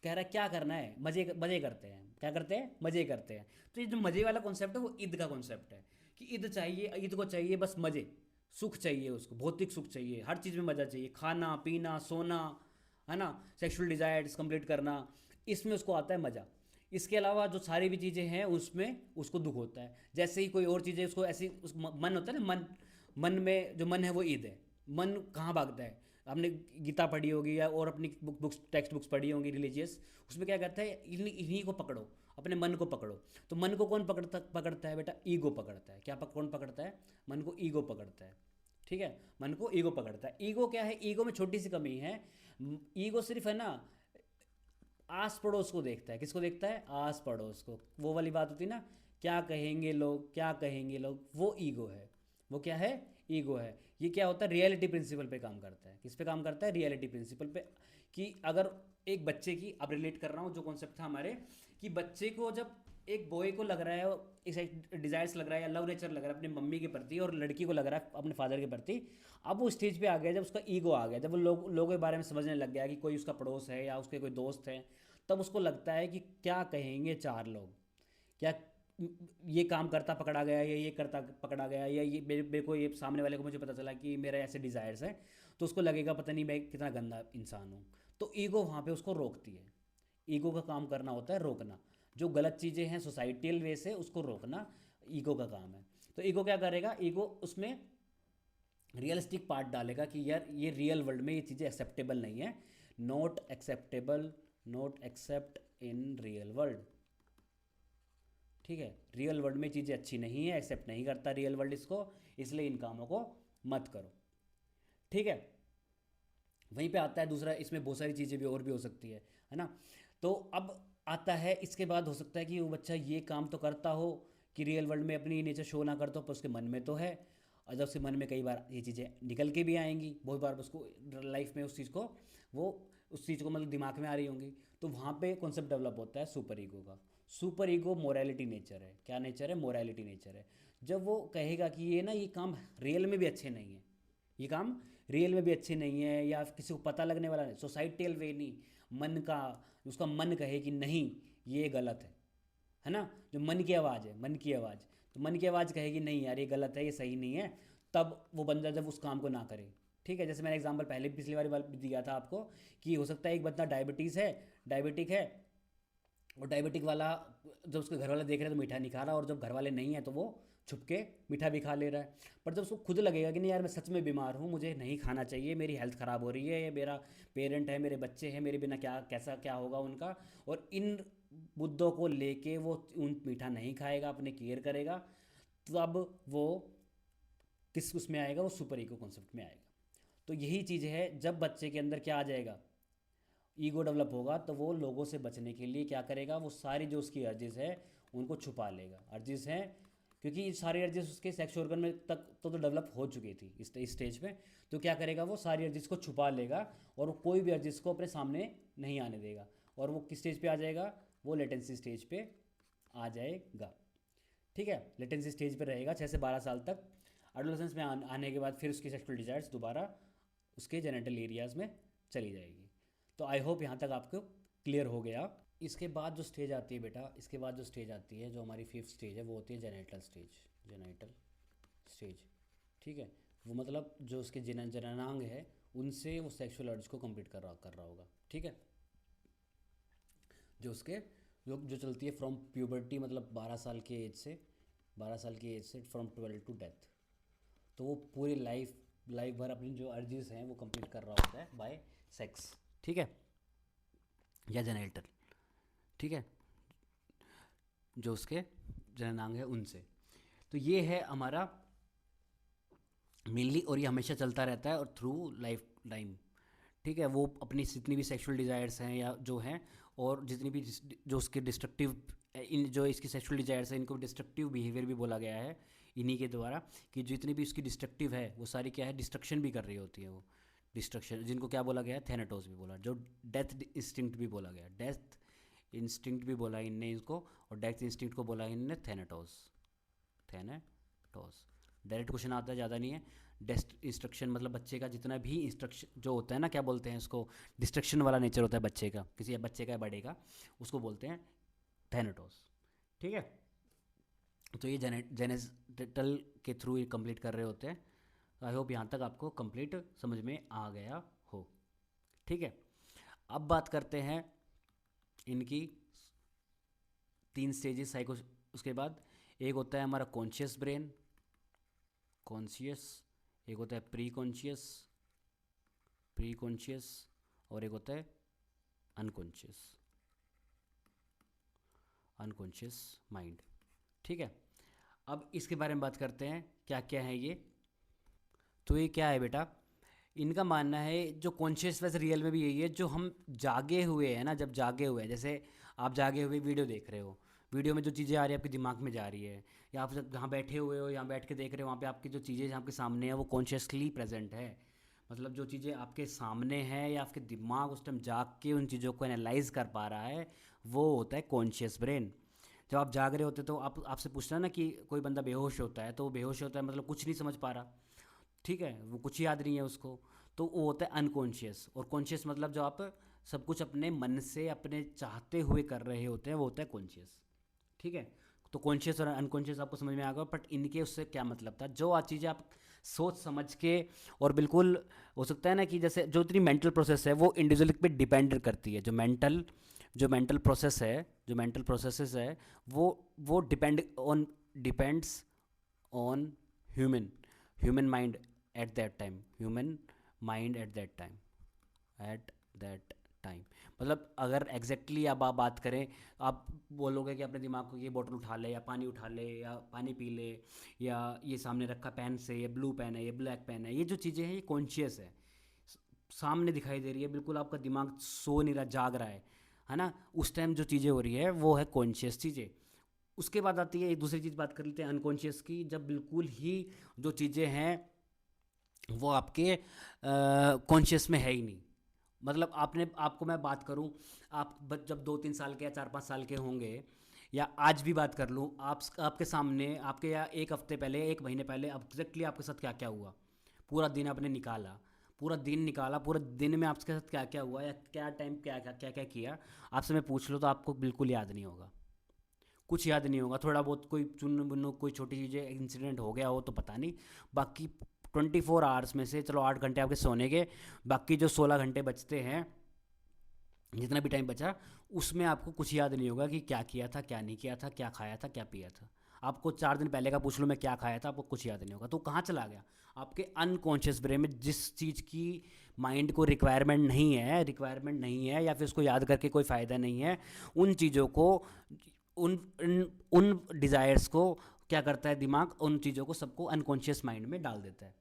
कह रहा है क्या करना है, मज़े मज़े करते हैं। क्या करते हैं? मज़े करते हैं। तो ये जो मज़े वाला कॉन्सेप्ट है वो ईद का कॉन्सेप्ट है, कि ईद चाहिए, ईद को चाहिए बस मज़े, सुख चाहिए उसको, भौतिक सुख चाहिए, हर चीज़ में मज़ा चाहिए, खाना पीना सोना, है ना, सेक्सुअल डिज़ायर्स कंप्लीट करना, इसमें उसको आता है मज़ा। इसके अलावा जो सारी भी चीज़ें हैं उसमें उसको दुख होता है। जैसे ही कोई और चीज़ें उसको ऐसी मन होता है ना, मन में जो मन है वो ईद है। मन कहाँ भागता है, आपने गीता पढ़ी होगी या और अपनी बुक्स टेक्स्ट बुक्स पढ़ी होंगी रिलीजियस, उसमें क्या कहता है, इन्हीं को पकड़ो, अपने मन को पकड़ो। तो मन को कौन पकड़ता है बेटा? ईगो पकड़ता है। क्या कौन पकड़ता है? मन को ईगो पकड़ता है, ठीक है। मन को ईगो पकड़ता है। ईगो क्या है? ईगो में छोटी सी कमी है। ईगो सिर्फ है ना, आस पड़ोस को देखता है। किसको देखता है? आस पड़ोस को। वो वाली बात होती है ना, क्या कहेंगे लोग, क्या कहेंगे लोग, वो ईगो है। वो क्या है? ईगो है। ये क्या होता है? रियलिटी प्रिंसिपल पे काम करता है। किस पे काम करता है? रियलिटी प्रिंसिपल पे। कि अगर एक बच्चे की, अब रिलेट कर रहा हूँ जो कॉन्सेप्ट था हमारे, कि बच्चे को जब एक बॉय को लग रहा है, एक डिजायर्स लग रहा है या लव नेचर लग रहा है अपनी मम्मी के प्रति, और लड़की को लग रहा है अपने फादर के प्रति, अब वो स्टेज पे आ गया जब उसका ईगो आ गया, जब वो लोगों के बारे में समझने लग गया कि कोई उसका पड़ोस है या उसके कोई दोस्त है, तब उसको लगता है कि क्या कहेंगे चार लोग, क्या ये काम करता पकड़ा गया, या ये करता पकड़ा गया, या ये मेरे को, ये सामने वाले को मुझे पता चला कि मेरा ऐसे डिज़ायर्स हैं, तो उसको लगेगा पता नहीं मैं कितना गंदा इंसान हूँ। तो ईगो वहाँ पे उसको रोकती है। ईगो का काम करना होता है रोकना। जो गलत चीज़ें हैं सोसाइटियल वे से, उसको रोकना ईगो का काम है। तो ईगो क्या करेगा? ईगो उसमें रियलिस्टिक पार्ट डालेगा कि यार ये रियल वर्ल्ड में ये चीज़ें एक्सेप्टेबल नहीं है। Not acceptable, not accept in real world. ठीक है, रियल वर्ल्ड में चीज़ें अच्छी नहीं है, एक्सेप्ट नहीं करता रियल वर्ल्ड इसको, इसलिए इन कामों को मत करो। ठीक है, वहीं पे आता है दूसरा, इसमें बहुत सारी चीज़ें भी और भी हो सकती है ना। तो अब आता है, इसके बाद हो सकता है कि वो बच्चा ये काम तो करता हो कि रियल वर्ल्ड में अपनी नेचर शो ना करता हो, पर उसके मन में तो है। और जब उसके मन में कई बार ये चीज़ें निकल के भी आएंगी, बहुत बार उसको लाइफ में उस चीज़ को, वो उस चीज़ को मतलब दिमाग में आ रही होंगी, तो वहाँ पे कॉन्सेप्ट डेवलप होता है सुपर ईगो का। सुपर ईगो मोरालिटी नेचर है। क्या नेचर है? मोरालिटी नेचर है। जब वो कहेगा कि ये ना, ये काम रियल में भी अच्छे नहीं है, ये काम रियल में भी अच्छे नहीं है, या किसी को पता लगने वाला नहीं, सोसाइटियल वे नहीं, मन का, उसका मन कहे कि नहीं ये गलत है ना, जो मन की आवाज़ है, मन की आवाज़, तो मन की आवाज़ कहेगी नहीं यार ये गलत है, ये सही नहीं है, तब वो बंदा जब उस काम को ना करे। ठीक है, जैसे मैंने एग्जांपल पहले पिछली बार दिया था आपको, कि हो सकता है एक बंदा डायबिटीज़ है, डायबिटिक है, और डायबिटिक वाला जब उसके घर वाले देख रहे हैं तो मीठा नहीं खा रहा, और जब घर वाले नहीं है तो वो छुप के मीठा भी खा ले रहा है। पर जब उसको खुद लगेगा कि नहीं यार मैं सच में बीमार हूँ, मुझे नहीं खाना चाहिए, मेरी हेल्थ ख़राब हो रही है, ये मेरा पेरेंट है, मेरे बच्चे हैं, मेरे बिना क्या कैसा क्या होगा उनका, और इन मुद्दों को लेके वो उन मीठा नहीं खाएगा, अपने केयर करेगा, तो अब वो किस उसमें आएगा? वो सुपर ईगो कॉन्सेप्ट में आएगा। तो यही चीज़ है, जब बच्चे के अंदर क्या आ जाएगा? ईगो डेवलप होगा, तो वो लोगों से बचने के लिए क्या करेगा? वो सारी जो उसकी अर्जिस है उनको छुपा लेगा। अर्जिस हैं क्योंकि ये सारी अर्जिस उसके सेक्स ऑर्गन में तक तो डेवलप हो चुकी थी इस स्टेज पे, तो क्या करेगा? वो सारी अर्जिस को छुपा लेगा, और वो कोई भी अर्जिस को अपने सामने नहीं आने देगा। और वो किस स्टेज पे आ जाएगा? वो लेटेंसी स्टेज पे आ जाएगा। ठीक है, लेटेंसी स्टेज पे रहेगा 6 से 12 साल तक। एडोलेसेंस में आने के बाद फिर उसकी सेक्सुअल डिजायर्स दोबारा उसके जेनेटल एरियाज़ में चली जाएगी। तो आई होप यहाँ तक आपको क्लियर हो गया। इसके बाद जो स्टेज आती है बेटा, इसके बाद जो स्टेज आती है, जो हमारी फिफ्थ स्टेज है, वो होती है जेनेटल स्टेज। जेनेटल स्टेज, ठीक है, वो मतलब जो उसके जननांग है उनसे वो सेक्सुअल अर्ज को कंप्लीट कर रहा होगा। ठीक है, जो उसके जो चलती है फ्रॉम प्यूबर्टी, मतलब 12 साल के एज से, 12 साल की एज से फ्रॉम 12 टू डेथ। तो वो पूरी लाइफ भर अपनी जो अर्जिस हैं वो कंप्लीट कर रहा होता है बाय सेक्स। ठीक है, या जेनेटल। ठीक है, जो उसके जननांग है उनसे। तो ये है हमारा मेनली, और ये हमेशा चलता रहता है और थ्रू लाइफ टाइम। ठीक है, वो अपनी जितनी भी सेक्सुअल डिज़ायर्स हैं या जो हैं, और जितनी भी जो उसके डिस्ट्रक्टिव, इन जो इसकी सेक्सुअल डिज़ायर्स हैं इनको डिस्ट्रक्टिव बिहेवियर भी बोला गया है इन्हीं के द्वारा, कि जितनी भी उसकी डिस्ट्रक्टिव है वो सारी क्या है? डिस्ट्रक्शन भी कर रही होती है वो। डिस्ट्रक्शन, जिनको क्या बोला गया है? थैनेटोस भी बोला, जो डेथ इंस्टिंक्ट भी बोला गया, डेथ इंस्टिंक्ट भी बोला इनने इसको, और डेथ इंस्टिंक्ट को बोला इनने थैनेटोस। थैनेटोस डायरेक्ट क्वेश्चन आता है, ज़्यादा नहीं है। डेस्ट इंस्ट्रक्शन मतलब बच्चे का जितना भी इंस्ट्रक्शन जो होता है ना, क्या बोलते हैं उसको? डिस्ट्रक्शन वाला नेचर होता है बच्चे का, किसी बच्चे का बड़े का, उसको बोलते हैं थैनेटोस। ठीक है, तो ये जेनेटल के थ्रू ये कंप्लीट कर रहे होते हैं। आई होप यहाँ तक आपको कंप्लीट समझ में आ गया हो। ठीक है, अब बात करते हैं इनकी 3 स्टेजेस साइको। उसके बाद एक होता है हमारा कॉन्शियस ब्रेन, कॉन्शियस, एक होता है प्री कॉन्शियस, प्री कॉन्शियस, और एक होता है अनकॉन्शियस, अनकॉन्शियस माइंड। ठीक है, अब इसके बारे में बात करते हैं क्या क्या है ये। तो ये क्या है बेटा? इनका मानना है जो कॉन्शियस वैसे रियल में भी यही है, जो हम जागे हुए हैं ना, जब जागे हुए हैं, जैसे आप जागे हुए वीडियो देख रहे हो, वीडियो में जो चीज़ें आ रही है आपके दिमाग में जा रही है, या आप जब जहाँ बैठे हुए हो, यहाँ बैठ के देख रहे हो, वहाँ पे आपकी जो चीज़ें जहाँ आपके सामने है वो कॉन्शियसली प्रेजेंट है। मतलब जो चीज़ें आपके सामने हैं या आपके दिमाग उस टाइम जाग के उन चीज़ों को एनालाइज कर पा रहा है, वो होता है कॉन्शियस ब्रेन। जब आप जाग रहे होते तो आप आपसे पूछना ना कि कोई बंदा बेहोश होता है, तो वो बेहोश होता है मतलब कुछ नहीं समझ पा रहा, ठीक है, वो कुछ याद नहीं है उसको, तो वो होता है अनकॉन्शियस। और कॉन्शियस मतलब जो आप सब कुछ अपने मन से अपने चाहते हुए कर रहे होते हैं, वो होता है कॉन्शियस, ठीक है। तो कॉन्शियस और अनकॉन्शियस आपको समझ में आ गया, बट इनके उससे क्या मतलब था, जो आज चीज़ें आप सोच समझ के, और बिल्कुल हो सकता है ना कि जैसे जो इतनी मेंटल प्रोसेस है वो इंडिविजुअल पे डिपेंड करती है, जो मेंटल प्रोसेस है, जो मेंटल प्रोसेसेस है, वो depends on human human mind at that time, human mind at that time. मतलब अगर एग्जैक्टली अब आप बात करें, आप बोलोगे कि अपने दिमाग को ये बोतल उठा ले, या पानी उठा ले, या पानी पी ले, या ये सामने रखा पेन से, ये ब्लू पेन है, ये ब्लैक पेन है, ये जो चीज़ें हैं ये कॉन्शियस है, सामने दिखाई दे रही है, बिल्कुल आपका दिमाग सो नहीं रहा, जाग रहा है ना, उस टाइम जो चीज़ें हो रही है वो है कॉन्शियस चीज़ें। उसके बाद आती है एक दूसरी चीज़, बात कर लेते हैं अनकॉन्शियस की, जब बिल्कुल ही जो चीज़ें हैं वो आपके कॉन्शियस में है ही नहीं। मतलब आपको मैं बात करूं, जब 2-3 साल के या 4-5 साल के होंगे, या आज भी बात कर लूं, आपके सामने, आपके या एक हफ्ते पहले, एक महीने पहले एग्जैक्टली आपके साथ क्या क्या हुआ, पूरा दिन आपने निकाला, पूरे दिन में आपके साथ क्या क्या हुआ, या क्या टाइम क्या क्या क्या क्या किया, आपसे मैं पूछ लूँ तो आपको बिल्कुल याद नहीं होगा, कुछ याद नहीं होगा। थोड़ा बहुत कोई चुन बुनो कोई छोटी चीज़ें इंसिडेंट हो गया हो तो पता नहीं, बाकी 24 आवर्स में से चलो 8 घंटे आपके सोने के, बाकी जो 16 घंटे बचते हैं, जितना भी टाइम बचा, उसमें आपको कुछ याद नहीं होगा कि क्या किया था, क्या नहीं किया था, क्या खाया था, क्या पिया था। आपको 4 दिन पहले का पूछ लो मैं क्या खाया था, आपको कुछ याद नहीं होगा, तो कहाँ चला गया, आपके अनकॉन्शियस ब्रेन में, जिस चीज़ की माइंड को रिक्वायरमेंट नहीं है, या फिर उसको याद करके कोई फ़ायदा नहीं है, उन चीज़ों को, उन डिज़ायर्स को क्या करता है दिमाग, उन चीज़ों को सबको अनकॉन्शियस माइंड में डाल देता है,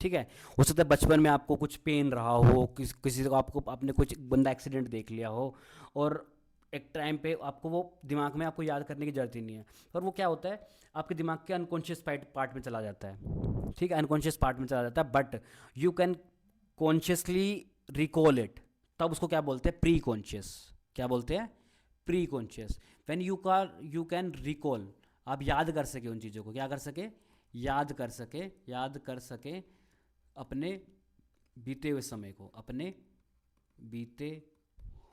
ठीक है। हो सकता है बचपन में आपको कुछ पेन रहा हो, किसी को, आपको आपने कुछ बंदा एक्सीडेंट देख लिया हो, और एक टाइम पे आपको वो दिमाग में आपको याद करने की जरूरत ही नहीं है, और वो क्या होता है आपके दिमाग के अनकॉन्शियस पार्ट में चला जाता है, ठीक है, अनकॉन्शियस पार्ट में चला जाता है, but you can consciously recall it, तब उसको क्या बोलते हैं, प्री कॉन्शियस। क्या बोलते हैं, pre conscious. When you can recall, आप याद कर सके उन चीज़ों को, क्या कर सके, याद कर सके अपने बीते हुए समय को, अपने बीते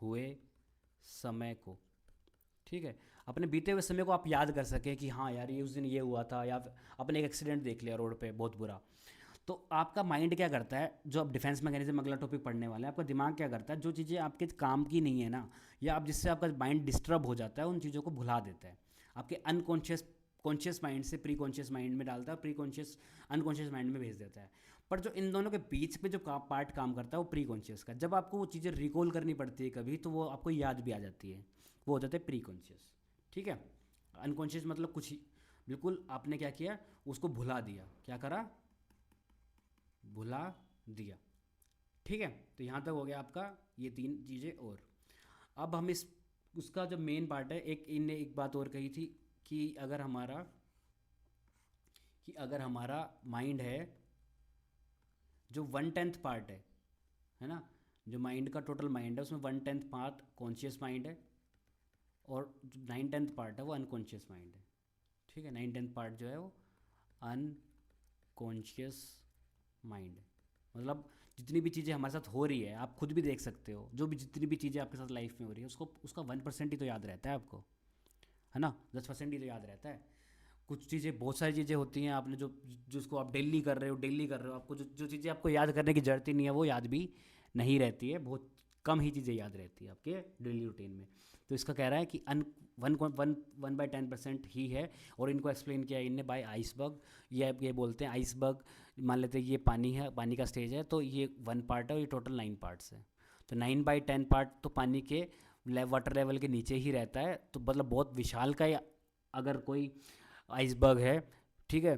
हुए समय को, ठीक है, अपने बीते हुए समय को आप याद कर सके कि हाँ यार ये उस दिन ये हुआ था, या अपने एक एक्सीडेंट देख लिया रोड पे बहुत बुरा, तो आपका माइंड क्या करता है, जो आप डिफेंस मैकेनिज्म अगला टॉपिक पढ़ने वाले हैं, आपका दिमाग क्या करता है, जो चीज़ें आपके काम की नहीं है ना, या आप जिससे आपका माइंड डिस्टर्ब हो जाता है, उन चीज़ों को भुला देता है, आपके कॉन्शियस माइंड से प्री कॉन्शियस माइंड में डालता है, प्री कॉन्शियस अनकॉन्शियस माइंड में भेज देता है। पर जो इन दोनों के बीच में जो पार्ट काम करता है वो प्री कॉन्शियस का, जब आपको वो चीज़ें रिकॉल करनी पड़ती है कभी, तो वो आपको याद भी आ जाती है, वो हो जाता है प्री कॉन्शियस, ठीक है। अनकॉन्शियस मतलब कुछ ही, बिल्कुल आपने क्या किया, उसको भुला दिया, क्या करा, भुला दिया, ठीक है। तो यहाँ तक हो गया आपका ये 3 चीज़ें। और अब हम इस उसका जो मेन पार्ट है, इनने एक बात और कही थी कि अगर हमारा माइंड है, जो 1/10 पार्ट है ना, जो माइंड का टोटल माइंड है उसमें 1/10 पार्ट कॉन्शियस माइंड है, और जो 9/10 पार्ट है वो अनकॉन्शियस माइंड है, ठीक है। 9/10 पार्ट जो है वो अनकॉन्शियस माइंड है। मतलब जितनी भी चीज़ें हमारे साथ हो रही है, आप खुद भी देख सकते हो, जो भी जितनी भी चीज़ें आपके साथ लाइफ में हो रही है, उसको उसका 1% ही तो याद रहता है आपको, है ना, 10% ही तो याद रहता है। कुछ चीज़ें, बहुत सारी चीज़ें होती हैं, आपने जो जिसको आप डेली कर रहे हो, आपको जो जो चीज़ें आपको याद करने की ज़रूरत ही नहीं है वो याद भी नहीं रहती है, बहुत कम ही चीज़ें याद रहती है आपके डेली रूटीन में। तो इसका कह रहा है कि अन वन वन 1/10% ही है। और इनको एक्सप्लेन किया इनने बाय आइसबर्ग, ये बोलते हैं आइसबर्ग, मान लेते हैं ये पानी है, पानी का स्टेज है, तो ये 1 पार्ट है और ये टोटल 9 पार्ट्स है, तो 9/10 पार्ट तो पानी के वाटर लेवल के नीचे ही रहता है, तो मतलब बहुत विशाल का अगर कोई आइसबर्ग है, ठीक है,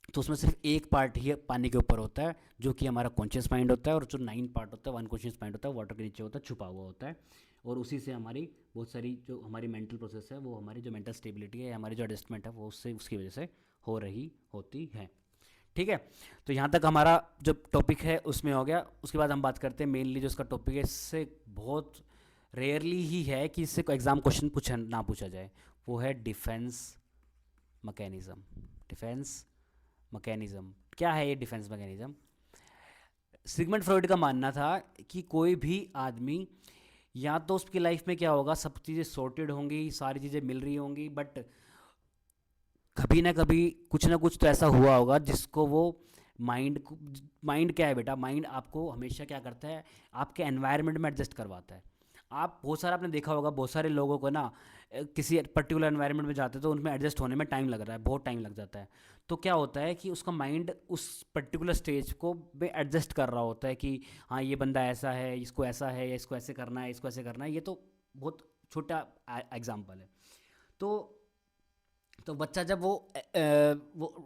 तो उसमें सिर्फ एक पार्ट ही पानी के ऊपर होता है, जो कि हमारा कॉन्शियस माइंड होता है, और जो 9 पार्ट होता है वो अनकॉन्शियस माइंड होता है, वाटर के नीचे होता है, छुपा हुआ होता है। और उसी से हमारी बहुत सारी जो हमारी मेंटल प्रोसेस है, वो हमारी जो मेंटल स्टेबिलिटी है, हमारी जो एडजस्टमेंट है, वो उससे उसकी वजह से हो रही होती है। ठीक है, तो यहाँ तक हमारा जो टॉपिक है उसमें हो गया। उसके बाद हम बात करते हैं मेनली जो इसका टॉपिक है, इससे बहुत रेयरली ही है कि इससे कोई एग्ज़ाम क्वेश्चन पूछा ना पूछा जाए, वो है डिफेंस मैकेनिज़्म। डिफेंस मैकेनिज़्म क्या है? ये डिफेंस मैकेनिज़्म, सिगमंड फ्रॉइड का मानना था कि कोई भी आदमी, या तो उसकी लाइफ में क्या होगा, सब चीज़ें सॉर्टेड होंगी, सारी चीज़ें मिल रही होंगी, बट कभी ना कभी कुछ ना कुछ तो ऐसा हुआ होगा जिसको वो माइंड माइंड क्या है बेटा, माइंड आपको हमेशा क्या करता है, आपके एनवायरनमेंट में एडजस्ट करवाता है। आप बहुत सारा आपने देखा होगा, बहुत सारे लोगों को ना किसी पर्टिकुलर एनवायरनमेंट में जाते हैं तो उनमें एडजस्ट होने में टाइम लग रहा है, बहुत टाइम लग जाता है। तो क्या होता है कि उसका माइंड उस पर्टिकुलर स्टेज को में एडजस्ट कर रहा होता है कि हाँ ये बंदा ऐसा है, इसको ऐसा है, या इसको ऐसे करना है, इसको ऐसे करना है। ये तो बहुत छोटा एग्जाम्पल है। तो बच्चा जब वो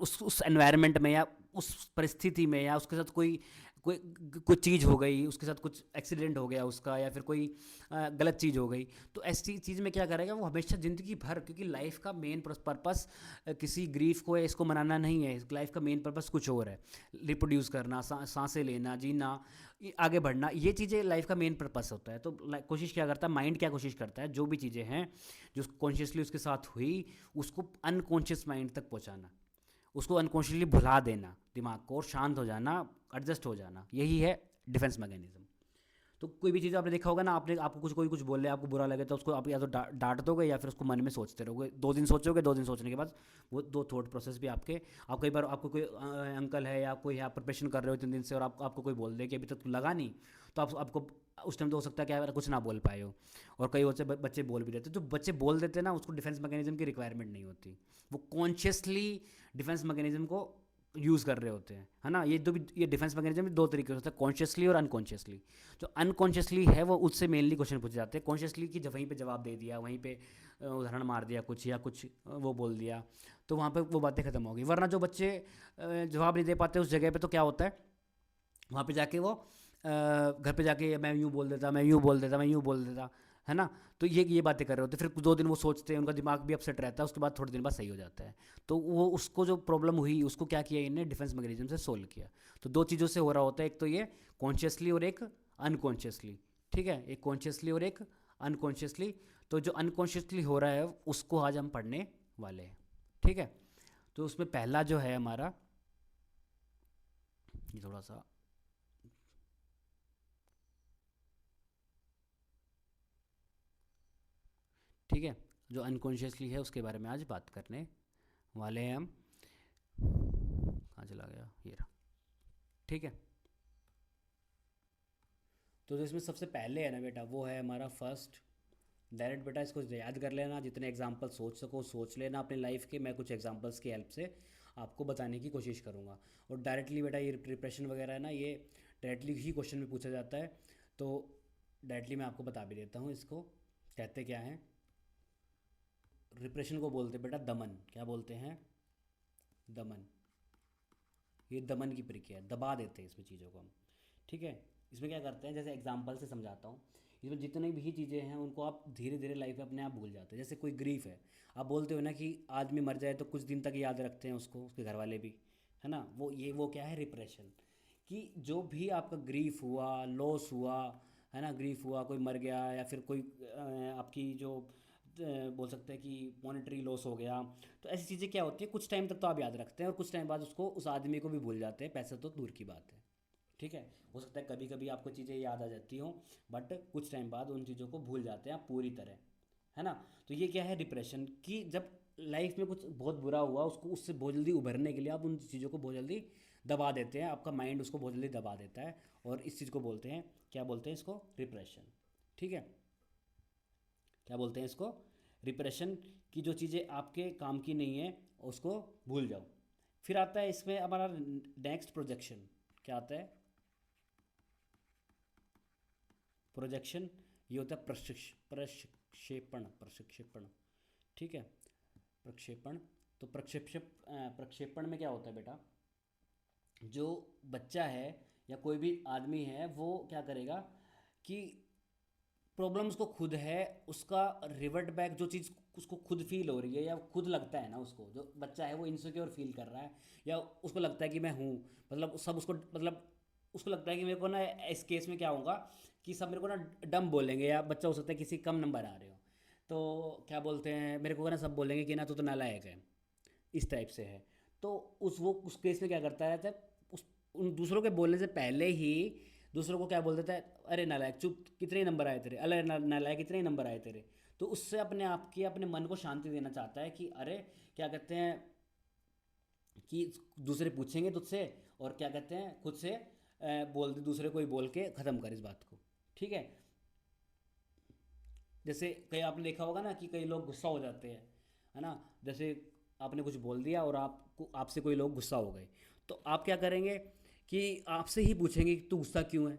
उस एनवायरनमेंट में, या उस परिस्थिति में, या उसके साथ कोई कोई कोई चीज़ हो गई, उसके साथ कुछ एक्सीडेंट हो गया उसका, या फिर कोई गलत चीज़ हो गई, तो ऐसी चीज़ में क्या करेगा वो हमेशा ज़िंदगी भर, क्योंकि लाइफ का मेन पर्पस किसी ग्रीफ को या इसको मनाना नहीं है, लाइफ का मेन पर्पस कुछ और है। रिप्रोड्यूस करना, सांसें लेना, जीना, आगे बढ़ना, ये चीज़ें लाइफ का मेन पर्पस होता है। तो कोशिश क्या करता है माइंड, क्या कोशिश करता है, जो भी चीज़ें हैं जो कॉन्शियसली उसके साथ हुई, उसको अनकॉन्शियस माइंड तक पहुंचाना, उसको अनकॉन्शियसली भुला देना दिमाग को, और शांत हो जाना, एडजस्ट हो जाना, यही है डिफेंस मैकेनिज्म। तो कोई भी चीज़ आपने देखा होगा ना, आपने आपको कुछ बोले, आपको बुरा लगे, तो उसको आप या तो डांट दोगे, या फिर उसको मन में सोचते रहोगे, 2 दिन सोचोगे, 2 दिन सोचने के बाद वो 2 थॉट प्रोसेस भी आपके, आप कई बार आपको कोई अंकल है या कोई, आप प्रिपरेशन कर रहे हो 3 दिन से, और आपको कोई बोल दे कि अभी तक लगा नहीं, तो आपको उस टाइम तो हो सकता है कि आप कुछ ना बोल पाए हो। और कई बच्चे बच्चे बोल भी देते, जो बच्चे बोल देते हैं ना, उसको डिफेंस मैकेनिज्म की रिक्वायरमेंट नहीं होती, वो कॉन्शियसली डिफेंस मैकेनिज्म को यूज़ कर रहे होते हैं, है ना। ये डिफेंस मैकेनिज्म भी 2 तरीके से होता है, कॉन्शियसली और अनकॉन्शियसली। जो अनकॉन्शियसली है वो उससे मेनली क्वेश्चन पूछे जाते हैं, कॉन्शियसली कि जब वहीं पे जवाब दे दिया, वहीं पे उदाहरण मार दिया कुछ, या कुछ वो बोल दिया, तो वहाँ पे वो बातें ख़त्म हो गई। वरना जो बच्चे जवाब नहीं दे पाते उस जगह पे, तो क्या होता है, वहाँ पे जाके वो घर पे जाके मैं यूँ बोल देता, मैं यूँ बोल देता, मैं यूँ बोल देता, है ना। तो ये बातें कर रहे होते, फिर 2 दिन वो सोचते हैं, उनका दिमाग भी अपसेट रहता है, उसके बाद थोड़े दिन बाद सही हो जाता है। तो वो उसको जो प्रॉब्लम हुई उसको क्या किया इन्हें, डिफेंस मैकेनिज्म से सोल्व किया। तो 2 चीज़ों से हो रहा होता है, एक तो ये कॉन्शियसली और एक अनकॉन्शियसली। ठीक है, एक कॉन्शियसली और एक अनकॉन्शियसली। तो जो अनकॉन्शियसली हो रहा है उसको आज हम पढ़ने वाले हैं। ठीक है, तो उसमें पहला जो है हमारा, ये थोड़ा सा, ठीक है, जो अनकॉन्शियसली है उसके बारे में आज बात करने वाले हैं हम। कहाँ चला गया, ये रहा। ठीक है, तो जो इसमें सबसे पहले है ना बेटा, वो है हमारा फर्स्ट। डायरेक्ट बेटा इसको याद कर लेना, जितने एग्जाम्पल सोच सको सोच लेना अपनी लाइफ के, मैं कुछ एग्जाम्पल्स की हेल्प से आपको बताने की कोशिश करूँगा। और डायरेक्टली बेटा ये प्रिपरेशन वगैरह है ना, ये डायरेक्टली ही क्वेश्चन में पूछा जाता है। तो डायरेक्टली मैं आपको बता भी देता हूँ इसको कहते क्या हैं। रिप्रेशन को बोलते बेटा दमन, क्या बोलते हैं, दमन। ये दमन की प्रक्रिया है, दबा देते हैं इसमें चीज़ों को हम। ठीक है, इसमें क्या करते हैं, जैसे एग्जांपल से समझाता हूँ। इसमें जितनी भी चीज़ें हैं उनको आप धीरे धीरे लाइफ में अपने आप भूल जाते हैं। जैसे कोई ग्रीफ है, आप बोलते हो ना कि आदमी मर जाए तो कुछ दिन तक याद रखते हैं उसको, उसके घर वाले भी, है ना। वो क्या है, रिप्रेशन। कि जो भी आपका ग्रीफ हुआ, लॉस हुआ, है ना, ग्रीफ हुआ, कोई मर गया, या फिर कोई आपकी जो बोल सकते हैं कि मॉनेटरी लॉस हो गया, तो ऐसी चीज़ें क्या होती है, कुछ टाइम तक तो आप याद रखते हैं, और कुछ टाइम बाद उसको, उस आदमी को भी भूल जाते हैं, पैसे तो दूर की बात है। ठीक है, हो सकता है कभी कभी आपको चीज़ें याद आ जाती हों, बट कुछ टाइम बाद उन चीज़ों को भूल जाते हैं आप पूरी तरह, है ना। तो ये क्या है, डिप्रेशन, कि जब लाइफ में कुछ बहुत बुरा हुआ, उसको उससे बहुत जल्दी उभरने के लिए आप उन चीज़ों को बहुत जल्दी दबा देते हैं, आपका माइंड उसको बहुत जल्दी दबा देता है, और इस चीज़ को बोलते हैं, क्या बोलते हैं इसको, डिप्रेशन। ठीक है, क्या बोलते हैं इसको, रिप्रेशन। की जो चीज़ें आपके काम की नहीं है उसको भूल जाओ। फिर आता है इसमें हमारा नेक्स्ट, प्रोजेक्शन। क्या आता है, प्रोजेक्शन। ये होता है प्रक्षेपण, प्रक्षेपण। ठीक है, प्रक्षेपण। तो प्रक्षेपण में क्या होता है बेटा, जो बच्चा है या कोई भी आदमी है वो क्या करेगा कि प्रॉब्लम्स को खुद है उसका रिवर्ट बैक, जो चीज़ उसको खुद फील हो रही है या खुद लगता है ना, उसको जो बच्चा है वो इनसिक्योर फील कर रहा है या उसको लगता है कि मैं हूँ, मतलब सब उसको, मतलब उसको लगता है कि मेरे को ना इस केस में क्या होगा कि सब मेरे को ना डम बोलेंगे, या बच्चा हो सकता है किसी कम नंबर आ रहे हो तो क्या बोलते हैं मेरे को ना सब बोलेंगे कि ना तू तो नालायक है, इस टाइप से है। तो उस केस में क्या करता है तब उस उन दूसरों के बोलने से पहले ही दूसरों को क्या बोल देता है, अरे नालायक चुप, कितने नंबर आए तेरे, अरे नालायक कितने नंबर आए तेरे। तो उससे अपने आप की अपने मन को शांति देना चाहता है कि अरे क्या कहते हैं कि दूसरे पूछेंगे तुझसे, और क्या कहते हैं खुद से बोल दे, दूसरे को ही बोल के ख़त्म कर इस बात को। ठीक है। जैसे कई आपने देखा होगा ना कि कई लोग गुस्सा हो जाते हैं, है ना। जैसे आपने कुछ बोल दिया और आपको आपसे कोई लोग गुस्सा हो गए, तो आप क्या करेंगे कि आपसे ही पूछेंगे कि तू गुस्सा क्यों है,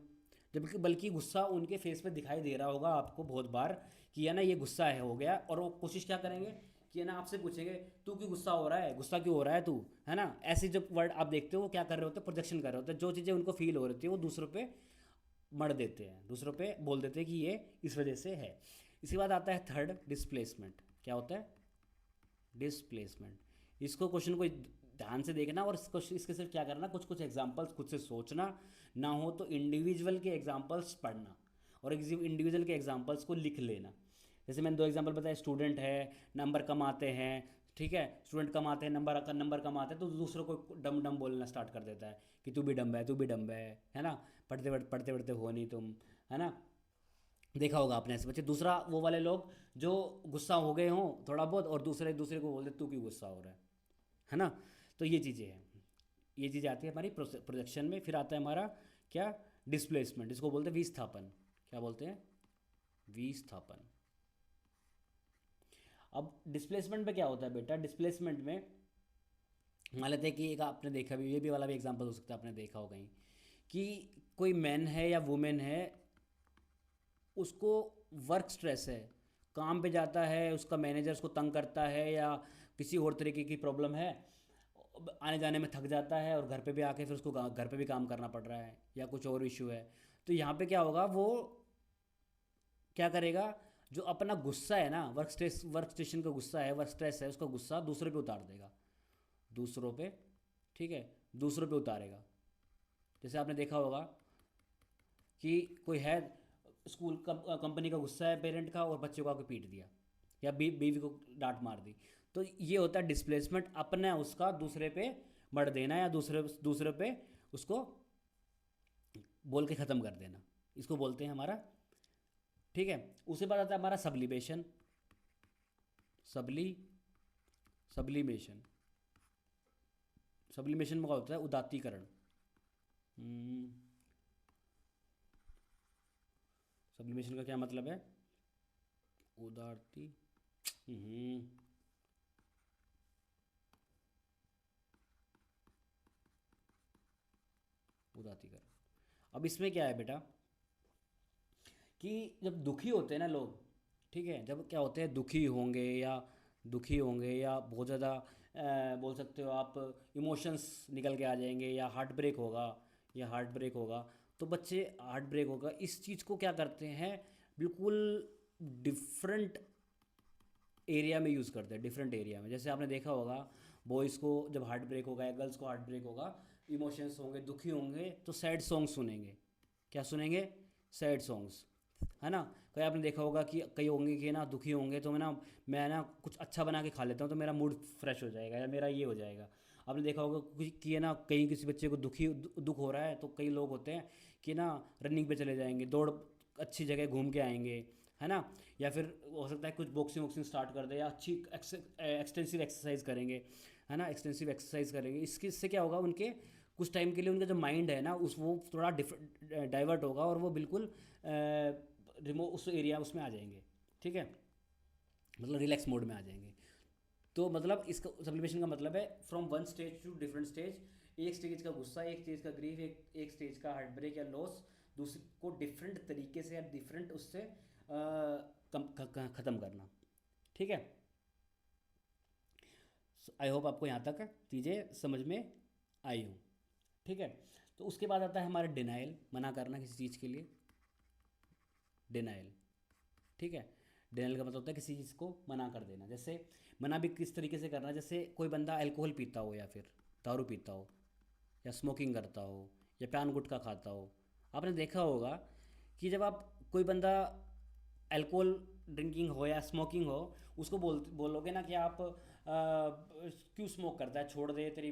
जबकि बल्कि गुस्सा उनके फेस पे दिखाई दे रहा होगा आपको बहुत बार कि है ना ये गुस्सा है हो गया, और वो कोशिश क्या करेंगे कि है ना आपसे पूछेंगे तू क्यों गुस्सा हो रहा है, गुस्सा क्यों हो रहा है तू, है ना। ऐसे जब वर्ड आप देखते हो वो क्या कर रहे होते हैं, प्रोजेक्शन कर रहे होते हैं, जो चीज़ें उनको फील हो रही थी वो दूसरों पे मढ़ देते हैं, दूसरों पे बोल देते हैं कि ये इस वजह से है। इसके बाद आता है थर्ड, डिस्प्लेसमेंट। क्या होता है डिस्प्लेसमेंट। इसको क्वेश्चन को ध्यान से देखना और इसको इसके सिर्फ क्या करना, कुछ कुछ एग्जांपल्स खुद से सोचना, ना हो तो इंडिविजुअल के एग्जांपल्स पढ़ना और इंडिविजुअल के एग्जांपल्स को लिख लेना। जैसे मैंने दो एग्जांपल बताए, स्टूडेंट है, नंबर कम आते हैं, ठीक है, स्टूडेंट कम आते हैं, नंबर कम आते हैं, तो दूसरों को डम डम बोलना स्टार्ट कर देता है कि तू भी डम है, तू भी डम है ना, पढ़ते पढ़ते हो नहीं तुम, है ना। देखा होगा आपने ऐसे बच्चे। दूसरा वो वाले लोग जो गुस्सा हो गए हों थोड़ा बहुत और दूसरे दूसरे को बोल दे तू क्यों गुस्सा हो रहा है ना। तो ये चीज़ें हैं, ये चीज़ें आती है हमारी प्रोजेक्शन में। फिर आता है हमारा क्या, डिस्प्लेसमेंट। इसको बोलते हैं विस्थापन। क्या बोलते हैं, विस्थापन। अब डिस्प्लेसमेंट में क्या होता है बेटा, डिस्प्लेसमेंट में मान लेते हैं कि एक आपने देखा भी, ये भी वाला भी एग्जांपल हो सकता है आपने देखा हो कहीं, कि कोई मैन है या वुमेन है, उसको वर्क स्ट्रेस है, काम पे जाता है, उसका मैनेजर उसको तंग करता है या किसी और तरीके की प्रॉब्लम है, आने जाने में थक जाता है और घर पे भी आके फिर उसको घर पे भी काम करना पड़ रहा है या कुछ और इशू है। तो यहाँ पे क्या होगा, वो क्या करेगा, जो अपना गुस्सा है ना, वर्क स्टेशन का गुस्सा है, वर्क स्ट्रेस है, उसका गुस्सा दूसरे पे उतार देगा, दूसरों पे, ठीक है, दूसरों पे उतारेगा। जैसे आपने देखा होगा कि कोई है, स्कूल कंपनी का गुस्सा है पेरेंट का और बच्चे को आके पीट दिया या बीवी को डांट मार दी, तो ये होता है डिस्प्लेसमेंट, अपने उसका दूसरे पे मर देना या दूसरे दूसरे पे उसको बोल के ख़त्म कर देना, इसको बोलते हैं हमारा। ठीक है। उसके बाद आता है हमारा सब्लिमेशन। सबली सब्लिमेशन। सब्लिमेशन में क्या होता है, उदात्तीकरण। सब्लिमेशन का क्या मतलब है, उदारती, हम्म, उदात्तीकरण। अब इसमें क्या है बेटा कि जब दुखी होते हैं ना लोग, ठीक है, जब क्या होते हैं दुखी होंगे या बहुत ज़्यादा बोल सकते हो आप इमोशंस निकल के आ जाएंगे या हार्ट ब्रेक होगा, तो बच्चे हार्ट ब्रेक होगा इस चीज़ को क्या करते हैं, बिल्कुल डिफरेंट एरिया में यूज़ करते हैं, डिफरेंट एरिया में। जैसे आपने देखा होगा बॉयज़ को जब हार्ट ब्रेक होगा या गर्ल्स को हार्ट ब्रेक होगा, इमोशंस होंगे, दुखी होंगे, तो सैड सॉन्ग सुनेंगे। क्या सुनेंगे, सैड सॉन्ग्स, है ना। कहीं आपने देखा होगा कि कई होंगे कि ना दुखी होंगे तो मैं ना कुछ अच्छा बना के खा लेता हूँ तो मेरा मूड फ्रेश हो जाएगा या मेरा ये हो जाएगा। आपने देखा होगा कि है ना कहीं किसी बच्चे को दुख हो रहा है तो कई लोग होते हैं कि ना रनिंग पे चले जाएंगे, दौड़ अच्छी जगह घूम के आएंगे, है ना। या फिर हो सकता है कुछ बॉक्सिंग वॉक्सिंग स्टार्ट कर दे या अच्छी एक्सटेंसिव एक्सरसाइज करेंगे, है ना, एक्सटेंसिव एक्सरसाइज करेंगे। इसके इससे क्या होगा, उनके कुछ टाइम के लिए उनका जो माइंड है ना उस वो थोड़ा डाइवर्ट होगा और वो बिल्कुल रिमो उस एरिया उसमें आ जाएंगे, ठीक है, मतलब रिलैक्स मोड में आ जाएंगे। तो मतलब इसका सब्लिमेशन का मतलब है from one stage to different stage, एक स्टेज का गुस्सा, एक स्टेज का ग्रीफ, एक स्टेज का हार्ट ब्रेक या लॉस, दूसरे को डिफरेंट तरीके से या डिफरेंट उससे ख़त्म करना, ठीक है। आई होप आपको यहाँ तक चीज़ें समझ में आई हो। ठीक है। तो उसके बाद आता है हमारा डिनाइल, मना करना किसी चीज़ के लिए, डिनाइल। ठीक है। डिनाइल का मतलब होता है किसी चीज़ को मना कर देना। जैसे मना भी किस तरीके से करना, जैसे कोई बंदा अल्कोहल पीता हो या फिर दारू पीता हो या स्मोकिंग करता हो या पान गुटखा खाता हो, आपने देखा होगा कि जब आप कोई बंदा अल्कोहल ड्रिंकिंग हो या स्मोकिंग हो, उसको बोलोगे ना कि आप क्यों स्मोक करता है, छोड़ दे, तेरी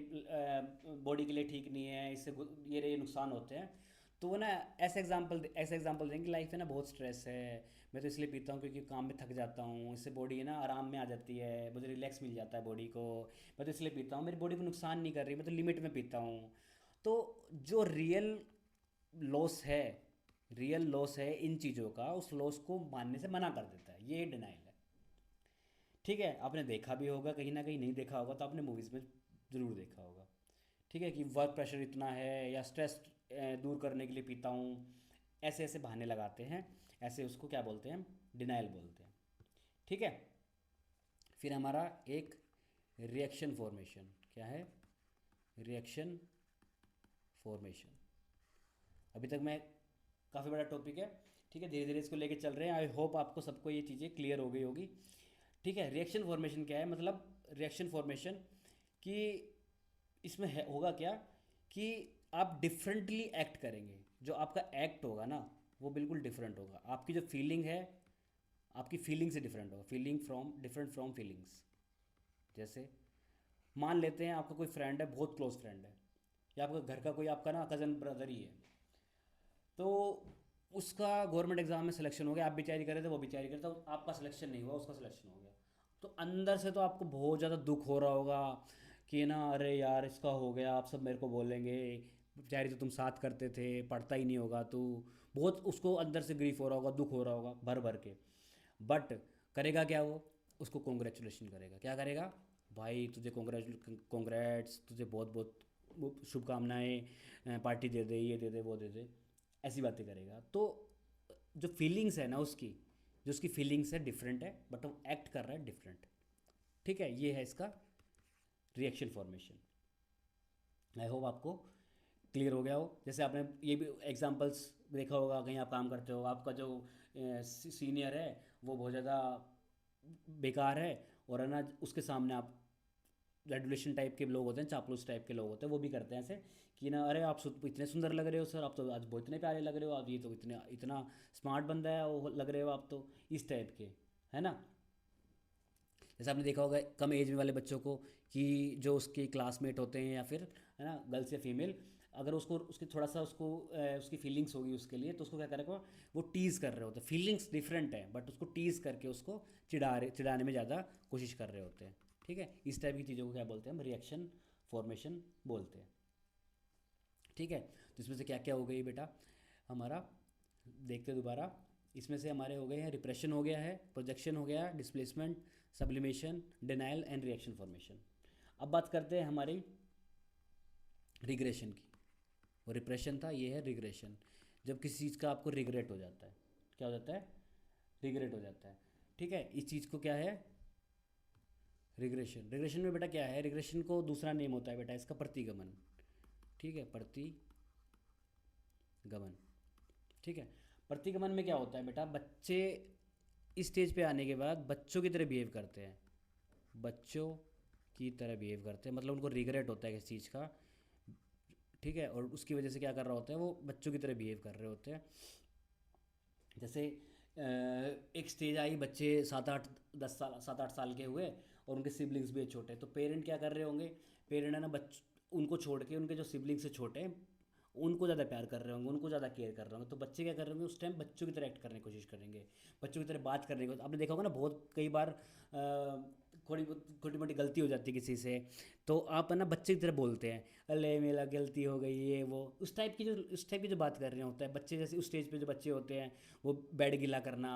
बॉडी के लिए ठीक नहीं है, इससे ये नुकसान होते हैं। तो वो ना ऐसे एग्जांपल देंगे, लाइफ है ना बहुत स्ट्रेस है, मैं तो इसलिए पीता हूँ क्योंकि काम में थक जाता हूँ, इससे बॉडी है ना आराम में आ जाती है, मुझे रिलैक्स मिल जाता है बॉडी को, मैं तो इसलिए पीता हूँ, मेरी बॉडी को नुकसान नहीं कर रही, मैं तो लिमिट में पीता हूँ। तो जो रियल लॉस है इन चीज़ों का, उस लॉस को मानने से मना कर देता है, ये डिनाइल है। ठीक है। आपने देखा भी होगा कहीं ना कहीं, नहीं देखा होगा तो आपने मूवीज़ में ज़रूर देखा होगा। ठीक है, कि वर्क प्रेशर इतना है या स्ट्रेस दूर करने के लिए पीता हूँ, ऐसे ऐसे बहाने लगाते हैं, ऐसे उसको क्या बोलते हैं, डिनाइल बोलते हैं। ठीक है। फिर हमारा एक रिएक्शन फॉर्मेशन, क्या है, रिएक्शन फॉर्मेशन। अभी तक मैं, काफ़ी बड़ा टॉपिक है, ठीक है, धीरे धीरे इसको लेके चल रहे हैं, आई होप आपको सबको ये चीज़ें क्लियर हो गई होगी। ठीक है। रिएक्शन फॉर्मेशन क्या है, मतलब रिएक्शन फॉर्मेशन कि इसमें होगा क्या कि आप डिफरेंटली एक्ट करेंगे, जो आपका एक्ट होगा ना वो बिल्कुल डिफरेंट होगा, आपकी जो फीलिंग है आपकी फीलिंग से डिफरेंट होगा, feeling from different from feelings. जैसे मान लेते हैं आपका कोई फ्रेंड है, बहुत क्लोज फ्रेंड है, या आपका घर का कोई आपका ना कज़न ब्रदर ही है, तो उसका गवर्नमेंट एग्जाम में सिलेक्शन हो गया, आप भी तैयारी कर रहे थे, वो भी तैयारी कर रहे थे, तो आपका सिलेक्शन नहीं हुआ, उसका सिलेक्शन हो गया। तो अंदर से तो आपको बहुत ज़्यादा दुख हो रहा होगा कि ना, अरे यार इसका हो गया, आप सब मेरे को बोलेंगे, तैयारी तो तुम साथ करते थे, पढ़ता ही नहीं होगा तू, बहुत उसको अंदर से ग्रीफ हो रहा होगा, दुख हो रहा होगा भर भर के। बट करेगा क्या वो, उसको कॉन्ग्रेचुलेशन करेगा, क्या करेगा, भाई तुझे कॉन्ग्रेट्स, तुझे बहुत बहुत शुभकामनाएं, पार्टी दे दे, ये दे दे, वो दे दे, ऐसी बातें करेगा। तो जो फीलिंग्स है ना उसकी, जो उसकी फीलिंग्स है डिफरेंट है, बट वो एक्ट कर रहा है डिफरेंट। ठीक है, ये है इसका रिएक्शन फॉर्मेशन। आई होप आपको क्लियर हो गया हो। जैसे आपने ये भी एग्जांपल्स देखा होगा, कहीं आप काम करते हो, आपका जो सीनियर है वो बहुत ज़्यादा बेकार है, और है ना उसके सामने आप, रेडुलेशन टाइप के लोग होते हैं, चापलूस टाइप के लोग होते हैं, वो भी करते हैं ऐसे कि ना, अरे आप इतने सुंदर लग रहे हो सर, आप तो आज बहुत इतने प्यारे लग रहे हो, आप ये तो इतने इतना स्मार्ट बंदा है वो लग रहे हो आप तो, इस टाइप के, है ना। जैसे आपने देखा होगा कम एज में वाले बच्चों को, कि जो उसके क्लासमेट होते हैं या फिर है ना गर्ल्स या फीमेल, अगर उसको उसकी थोड़ा सा उसको उसकी फीलिंग्स होगी उसके लिए, तो उसको क्या करेगा, वो टीज़ कर रहे होते हैं, फीलिंग्स डिफरेंट है बट उसको टीज़ करके उसको चिढ़ाने में ज़्यादा कोशिश कर रहे होते हैं। ठीक है, इस टाइप की चीज़ों को क्या बोलते हैं, हम रिएक्शन फॉर्मेशन बोलते हैं। ठीक है। तो इसमें से क्या क्या हो गई बेटा हमारा, देखते दोबारा। इसमें से हमारे हो गए हैं, रिप्रेशन हो गया है, प्रोजेक्शन हो गया, displacement, sublimation, denial and reaction formation. अब बात करते हैं हमारी रिग्रेशन की। वो रिप्रेशन था, ये है रिग्रेशन, जब किसी चीज़ का आपको रिग्रेट हो जाता है, क्या हो जाता है, रिग्रेट हो जाता है। ठीक है, इस चीज़ को क्या है, रिग्रेशन। रिग्रेशन में बेटा क्या है, रिग्रेशन को दूसरा नेम होता है बेटा इसका, प्रतिगमन। ठीक है, प्रतिगमन। ठीक है। प्रतिगमन में क्या होता है बेटा, बच्चे इस स्टेज पे आने के बाद बच्चों की तरह बिहेव करते हैं, बच्चों की तरह बिहेव करते हैं, मतलब उनको रिग्रेट होता है किसी चीज़ का। ठीक है, और उसकी वजह से क्या कर रहा होता है, वो बच्चों की तरह बिहेव कर रहे होते हैं। जैसे एक स्टेज आई, बच्चे 7 8 10 साल 7 8 साल के हुए, और उनके सिबलिंग्स भी छोटे, तो पेरेंट क्या कर रहे होंगे, पेरेंट है ना उनको छोड़ के उनके जो सिबलिंग्स से छोटे हैं उनको ज़्यादा प्यार कर रहे होंगे, उनको ज़्यादा केयर कर रहे होंगे, तो बच्चे क्या कर रहे होंगे उस टाइम, बच्चों की तरह एक्ट करने की कोशिश करेंगे, बच्चों की तरह बात करने को। आपने देखा होगा ना बहुत कई बार थोड़ी छोटी मोटी गलती हो जाती है किसी से, तो आप है ना बच्चे की तरह बोलते हैं, अरे मेरा गलती हो गई ये वो, उस टाइप की जो बात कर रहे होते हैं बच्चे, जैसे उस स्टेज पे जो बच्चे होते हैं, वो बेड गीला करना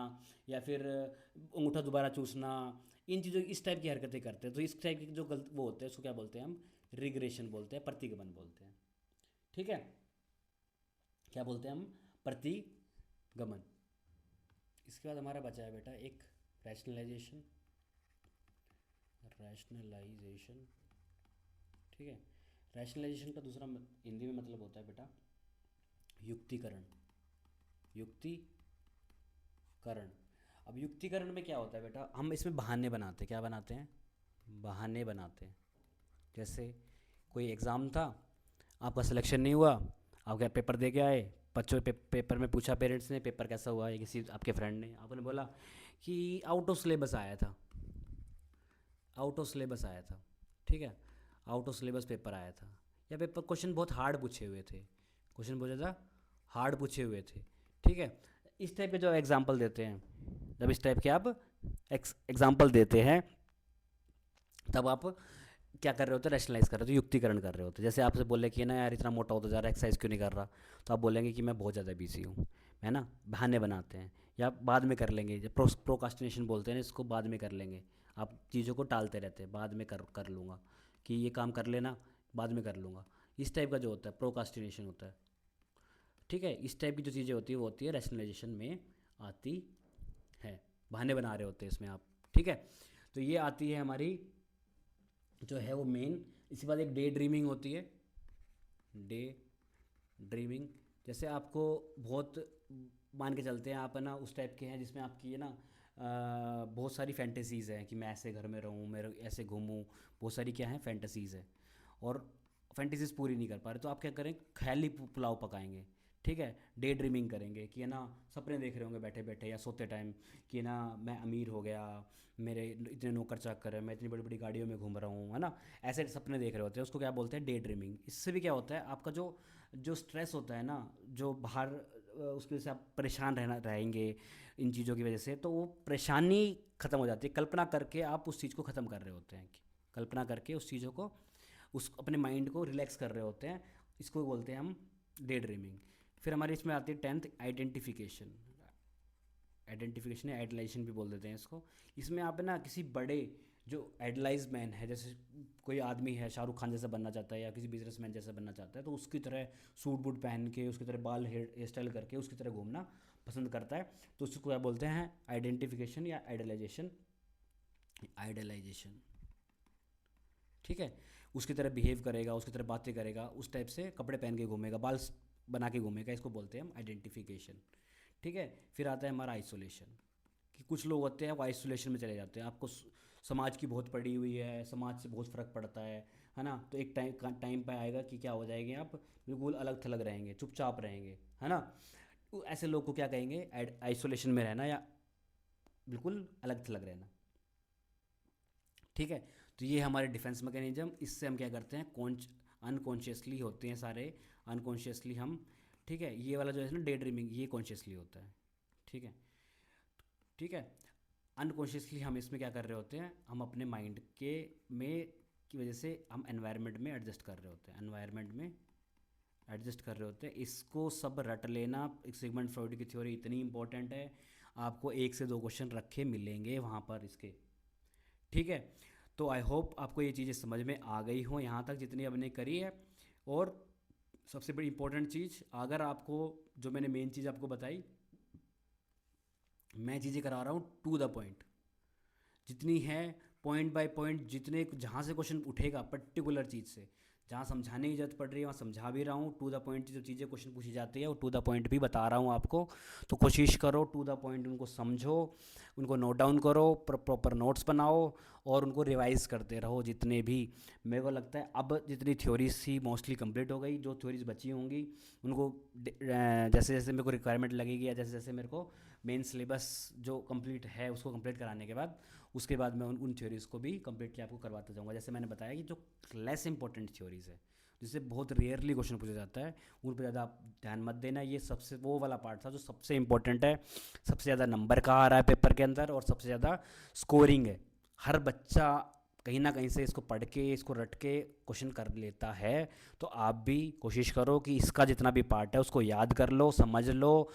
या फिर अंगूठा दोबारा चूसना, इन चीज़ों इस टाइप की हरकतें करते हैं। तो इस टाइप की जो गलत वो होते हैं उसको क्या बोलते हैं हम, रिग्रेशन बोलते हैं, प्रतिगमन बोलते हैं। ठीक है, क्या बोलते हैं हम, प्रतिगमन। इसके बाद हमारा बचा है बेटा एक रैशनलाइजेशन, रैशनलाइजेशन। ठीक है, रैशनलाइजेशन का दूसरा हिंदी में मतलब होता है बेटा युक्तिकरण। युक्तिकरण। अब युक्तिकरण में क्या होता है बेटा, हम इसमें बहाने बनाते हैं। क्या बनाते हैं? बहाने बनाते हैं। जैसे कोई एग्ज़ाम था, आपका सिलेक्शन नहीं हुआ, आप क्या पेपर दे के आए, बच्चों पेपर में पूछा पेरेंट्स ने पेपर कैसा हुआ, या किसी आपके फ्रेंड ने, आपने बोला कि आउट ऑफ सिलेबस आया था, आउट ऑफ सिलेबस आया था, ठीक है, आउट ऑफ सिलेबस पेपर आया था, या पेपर क्वेश्चन बहुत हार्ड पूछे हुए थे, क्वेश्चन बहुत ज़्यादा हार्ड पूछे हुए थे, ठीक है। इस टाइप के जो एग्जाम्पल देते हैं, जब इस टाइप के आप एग्जाम्पल देते हैं, तब आप क्या कर रहे होते हैं? रैशनलाइज कर रहे होते, युक्तिकरण कर रहे होते। जैसे आपसे बोले कि ना यार इतना मोटा होता जा रहा है, एक्सरसाइज क्यों नहीं कर रहा, तो आप बोलेंगे कि मैं बहुत ज़्यादा बिजी हूँ, है ना, बहाने बनाते हैं। या बाद में कर लेंगे, जब प्रोकास्टिनेशन बोलते हैं ना, इसको बाद में कर लेंगे। आप चीज़ों को टालते रहते हैं, बाद में कर लूँगा, कि ये काम कर लेना, बाद में कर लूँगा। इस टाइप का जो होता है प्रोकास्टिनेशन होता है, ठीक है। इस टाइप की जो चीज़ें होती है वो होती है रैशनलाइजेशन में आती है। बहाने बना रहे होते हैं इसमें आप, ठीक है। तो ये आती है हमारी जो है वो मेन। इसके बाद एक डे ड्रीमिंग होती है। डे ड्रीमिंग, जैसे आपको बहुत, मान के चलते हैं आप है ना उस टाइप के हैं जिसमें आपकी है ना बहुत सारी फैंटेसीज़ हैं कि मैं ऐसे घर में रहूँ, मेरे ऐसे घूमूँ, बहुत सारी क्या है फैंटेसीज़ है, और फैंटेसीज़ पूरी नहीं कर पा रहे, तो आप क्या करें? ख्याली पुलाव पकाएंगे, ठीक है। डे ड्रीमिंग करेंगे कि है ना सपने देख रहे होंगे बैठे बैठे या सोते टाइम, कि ना मैं अमीर हो गया, मेरे इतने नौकर चाकर है, मैं इतनी बड़ी बड़ी गाड़ियों में घूम रहा हूँ, है ना, ऐसे सपने देख रहे होते हैं, उसको क्या बोलते हैं? Day dreaming. इससे भी क्या होता है, आपका जो जो स्ट्रेस होता है ना, जो बाहर उसकी वजह से आप परेशान रहेंगे इन चीज़ों की वजह से, तो वो परेशानी ख़त्म हो जाती है। कल्पना करके आप उस चीज़ को ख़त्म कर रहे होते हैं, कल्पना करके उस चीज़ों को, उस अपने माइंड को रिलैक्स कर रहे होते हैं। इसको बोलते हैं हम डे ड्रीमिंग। फिर हमारे इसमें आती है 10th आइडेंटिफिकेशन। आइडेंटिफिकेशन या आइडलाइजेशन भी बोल देते हैं इसको। इसमें आप है ना किसी बड़े जो आइडलाइज मैन है, जैसे कोई आदमी है शाहरुख खान जैसा बनना चाहता है या किसी बिजनेसमैन जैसा बनना चाहता है, तो उसकी तरह सूट बूट पहन के, उसकी तरह बाल हेयर स्टाइल करके उसकी तरह घूमना पसंद करता है, तो उसको क्या बोलते हैं? आइडेंटिफिकेशन या आइडलाइजेशन। आइडलाइजेशन, ठीक है। उसकी तरह बिहेव करेगा, उसकी तरह बातें करेगा, उस टाइप से कपड़े पहन के घूमेगा, बाल बना के घूमेगा, इसको बोलते हैं हम आइडेंटिफिकेशन, ठीक है। फिर आता है हमारा आइसोलेशन, कि कुछ लोग होते हैं वो आइसोलेशन में चले जाते हैं। आपको समाज की बहुत पड़ी हुई है, समाज से बहुत फ़र्क पड़ता है ना, तो एक टाइम पे आएगा कि क्या हो जाएंगे आप? बिल्कुल अलग थलग रहेंगे, चुपचाप रहेंगे, है ना। तो ऐसे लोग को क्या कहेंगे? आइसोलेशन में रहना या बिल्कुल अलग थलग रहना, ठीक है। तो ये हमारे डिफेंस मैकेनिज्म, इससे हम क्या करते हैं? अनकॉन्शियसली होते हैं सारे, अनकॉन्शियसली हम, ठीक है। ये वाला जो है ना डे ड्रीमिंग, ये कॉन्शियसली होता है, ठीक है, ठीक है। अनकॉन्शियसली हम इसमें क्या कर रहे होते हैं? हम अपने माइंड के में की वजह से हम एनवायरनमेंट में एडजस्ट कर रहे होते हैं, एनवायरनमेंट में एडजस्ट कर रहे होते हैं। इसको सब रट लेना, सिगमंड फ्रॉइड की थ्योरी इतनी इंपॉर्टेंट है, आपको 1 से 2 क्वेश्चन रखे मिलेंगे वहाँ पर इसके, ठीक है। तो आई होप आपको ये चीज़ें समझ में आ गई हो यहाँ तक जितनी हमने करी है। और सबसे बड़ी इंपॉर्टेंट चीज़, अगर आपको जो मैंने मेन चीज़ आपको बताई, मैं चीज़ें करा रहा हूँ टू द पॉइंट, जितनी है पॉइंट बाय पॉइंट, जितने जहाँ से क्वेश्चन उठेगा पर्टिकुलर चीज़ से, जहाँ समझाने की जरूरत पड़ रही है वहाँ समझा भी रहा हूँ। टू द पॉइंट जो चीज़ें क्वेश्चन पूछी जाती है वो टू द पॉइंट भी बता रहा हूँ आपको। तो कोशिश करो टू द पॉइंट उनको समझो, उनको नोट डाउन करो, प्रॉपर नोट्स बनाओ, और उनको रिवाइज करते रहो जितने भी। मेरे को लगता है अब जितनी थ्योरीज थी मोस्टली कंप्लीट हो गई, जो थ्योरीज बची होंगी उनको जैसे जैसे मेरे को रिक्वायरमेंट लगेगी, या जैसे जैसे मेरे को मेन सिलेबस जो कंप्लीट है उसको कंप्लीट कराने के बाद, उसके बाद मैं उन थ्योरीज़ को भी कंप्लीटली आपको करवाता जाऊँगा। जैसे मैंने बताया कि जो लेस इंपॉर्टेंट थ्योरीज़ है, जिससे बहुत रेयरली क्वेश्चन पूछा जाता है, उन पर ज़्यादा आप ध्यान मत देना। ये सबसे वो वाला पार्ट था जो सबसे इंपॉर्टेंट है, सबसे ज़्यादा नंबर का आ रहा है पेपर के अंदर, और सबसे ज़्यादा स्कोरिंग है। हर बच्चा कहीं ना कहीं से इसको पढ़ के, इसको रट के क्वेश्चन कर लेता है। तो आप भी कोशिश करो कि इसका जितना भी पार्ट है उसको याद कर लो, समझ लो,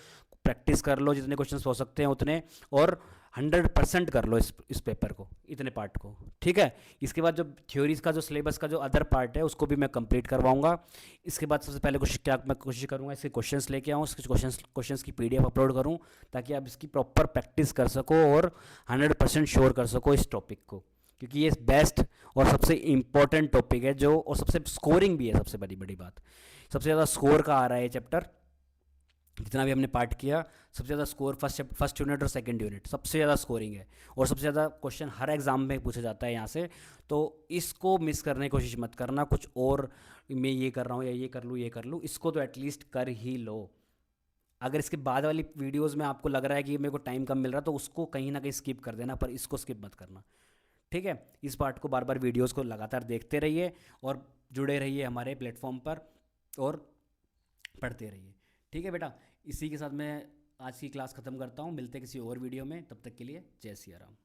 प्रैक्टिस कर लो, जितने क्वेश्चन हो सकते हैं उतने, और 100% कर लो इस पेपर को, इतने पार्ट को, ठीक है। इसके बाद जो थ्योरीज का जो सिलेबस का जो अदर पार्ट है उसको भी मैं कंप्लीट करवाऊंगा। इसके बाद सबसे पहले मैं कोशिश करूँगा इसके क्वेश्चंस लेके आऊँ, इसके क्वेश्चंस की PDF अपलोड करूँ, ताकि आप इसकी प्रॉपर प्रैक्टिस कर सको और 100% श्योर कर सको इस टॉपिक को, क्योंकि ये बेस्ट और सबसे इम्पोर्टेंट टॉपिक है जो, और सबसे स्कोरिंग भी है, सबसे बड़ी बड़ी बात, सबसे ज़्यादा स्कोर का आ रहा है ये चैप्टर। जितना भी हमने पार्ट किया, सबसे ज़्यादा स्कोर फर्स्ट यूनिट और सेकंड यूनिट सबसे ज़्यादा स्कोरिंग है, और सबसे ज़्यादा क्वेश्चन हर एग्ज़ाम में पूछा जाता है यहाँ से। तो इसको मिस करने की कोशिश मत करना, कुछ और मैं ये कर रहा हूँ या ये कर लूँ, इसको तो एटलीस्ट कर ही लो। अगर इसके बाद वाली वीडियोस में आपको लग रहा है कि मेरे को टाइम कम मिल रहा है, तो उसको कहीं ना कहीं स्किप कर देना, पर इसको स्किप मत करना, ठीक है। इस पार्ट को बार बार वीडियोस को लगातार देखते रहिए और जुड़े रहिए हमारे प्लेटफॉर्म पर, और पढ़ते रहिए, ठीक है बेटा। इसी के साथ मैं आज की क्लास ख़त्म करता हूँ, मिलते हैं किसी और वीडियो में, तब तक के लिए जय सिया राम।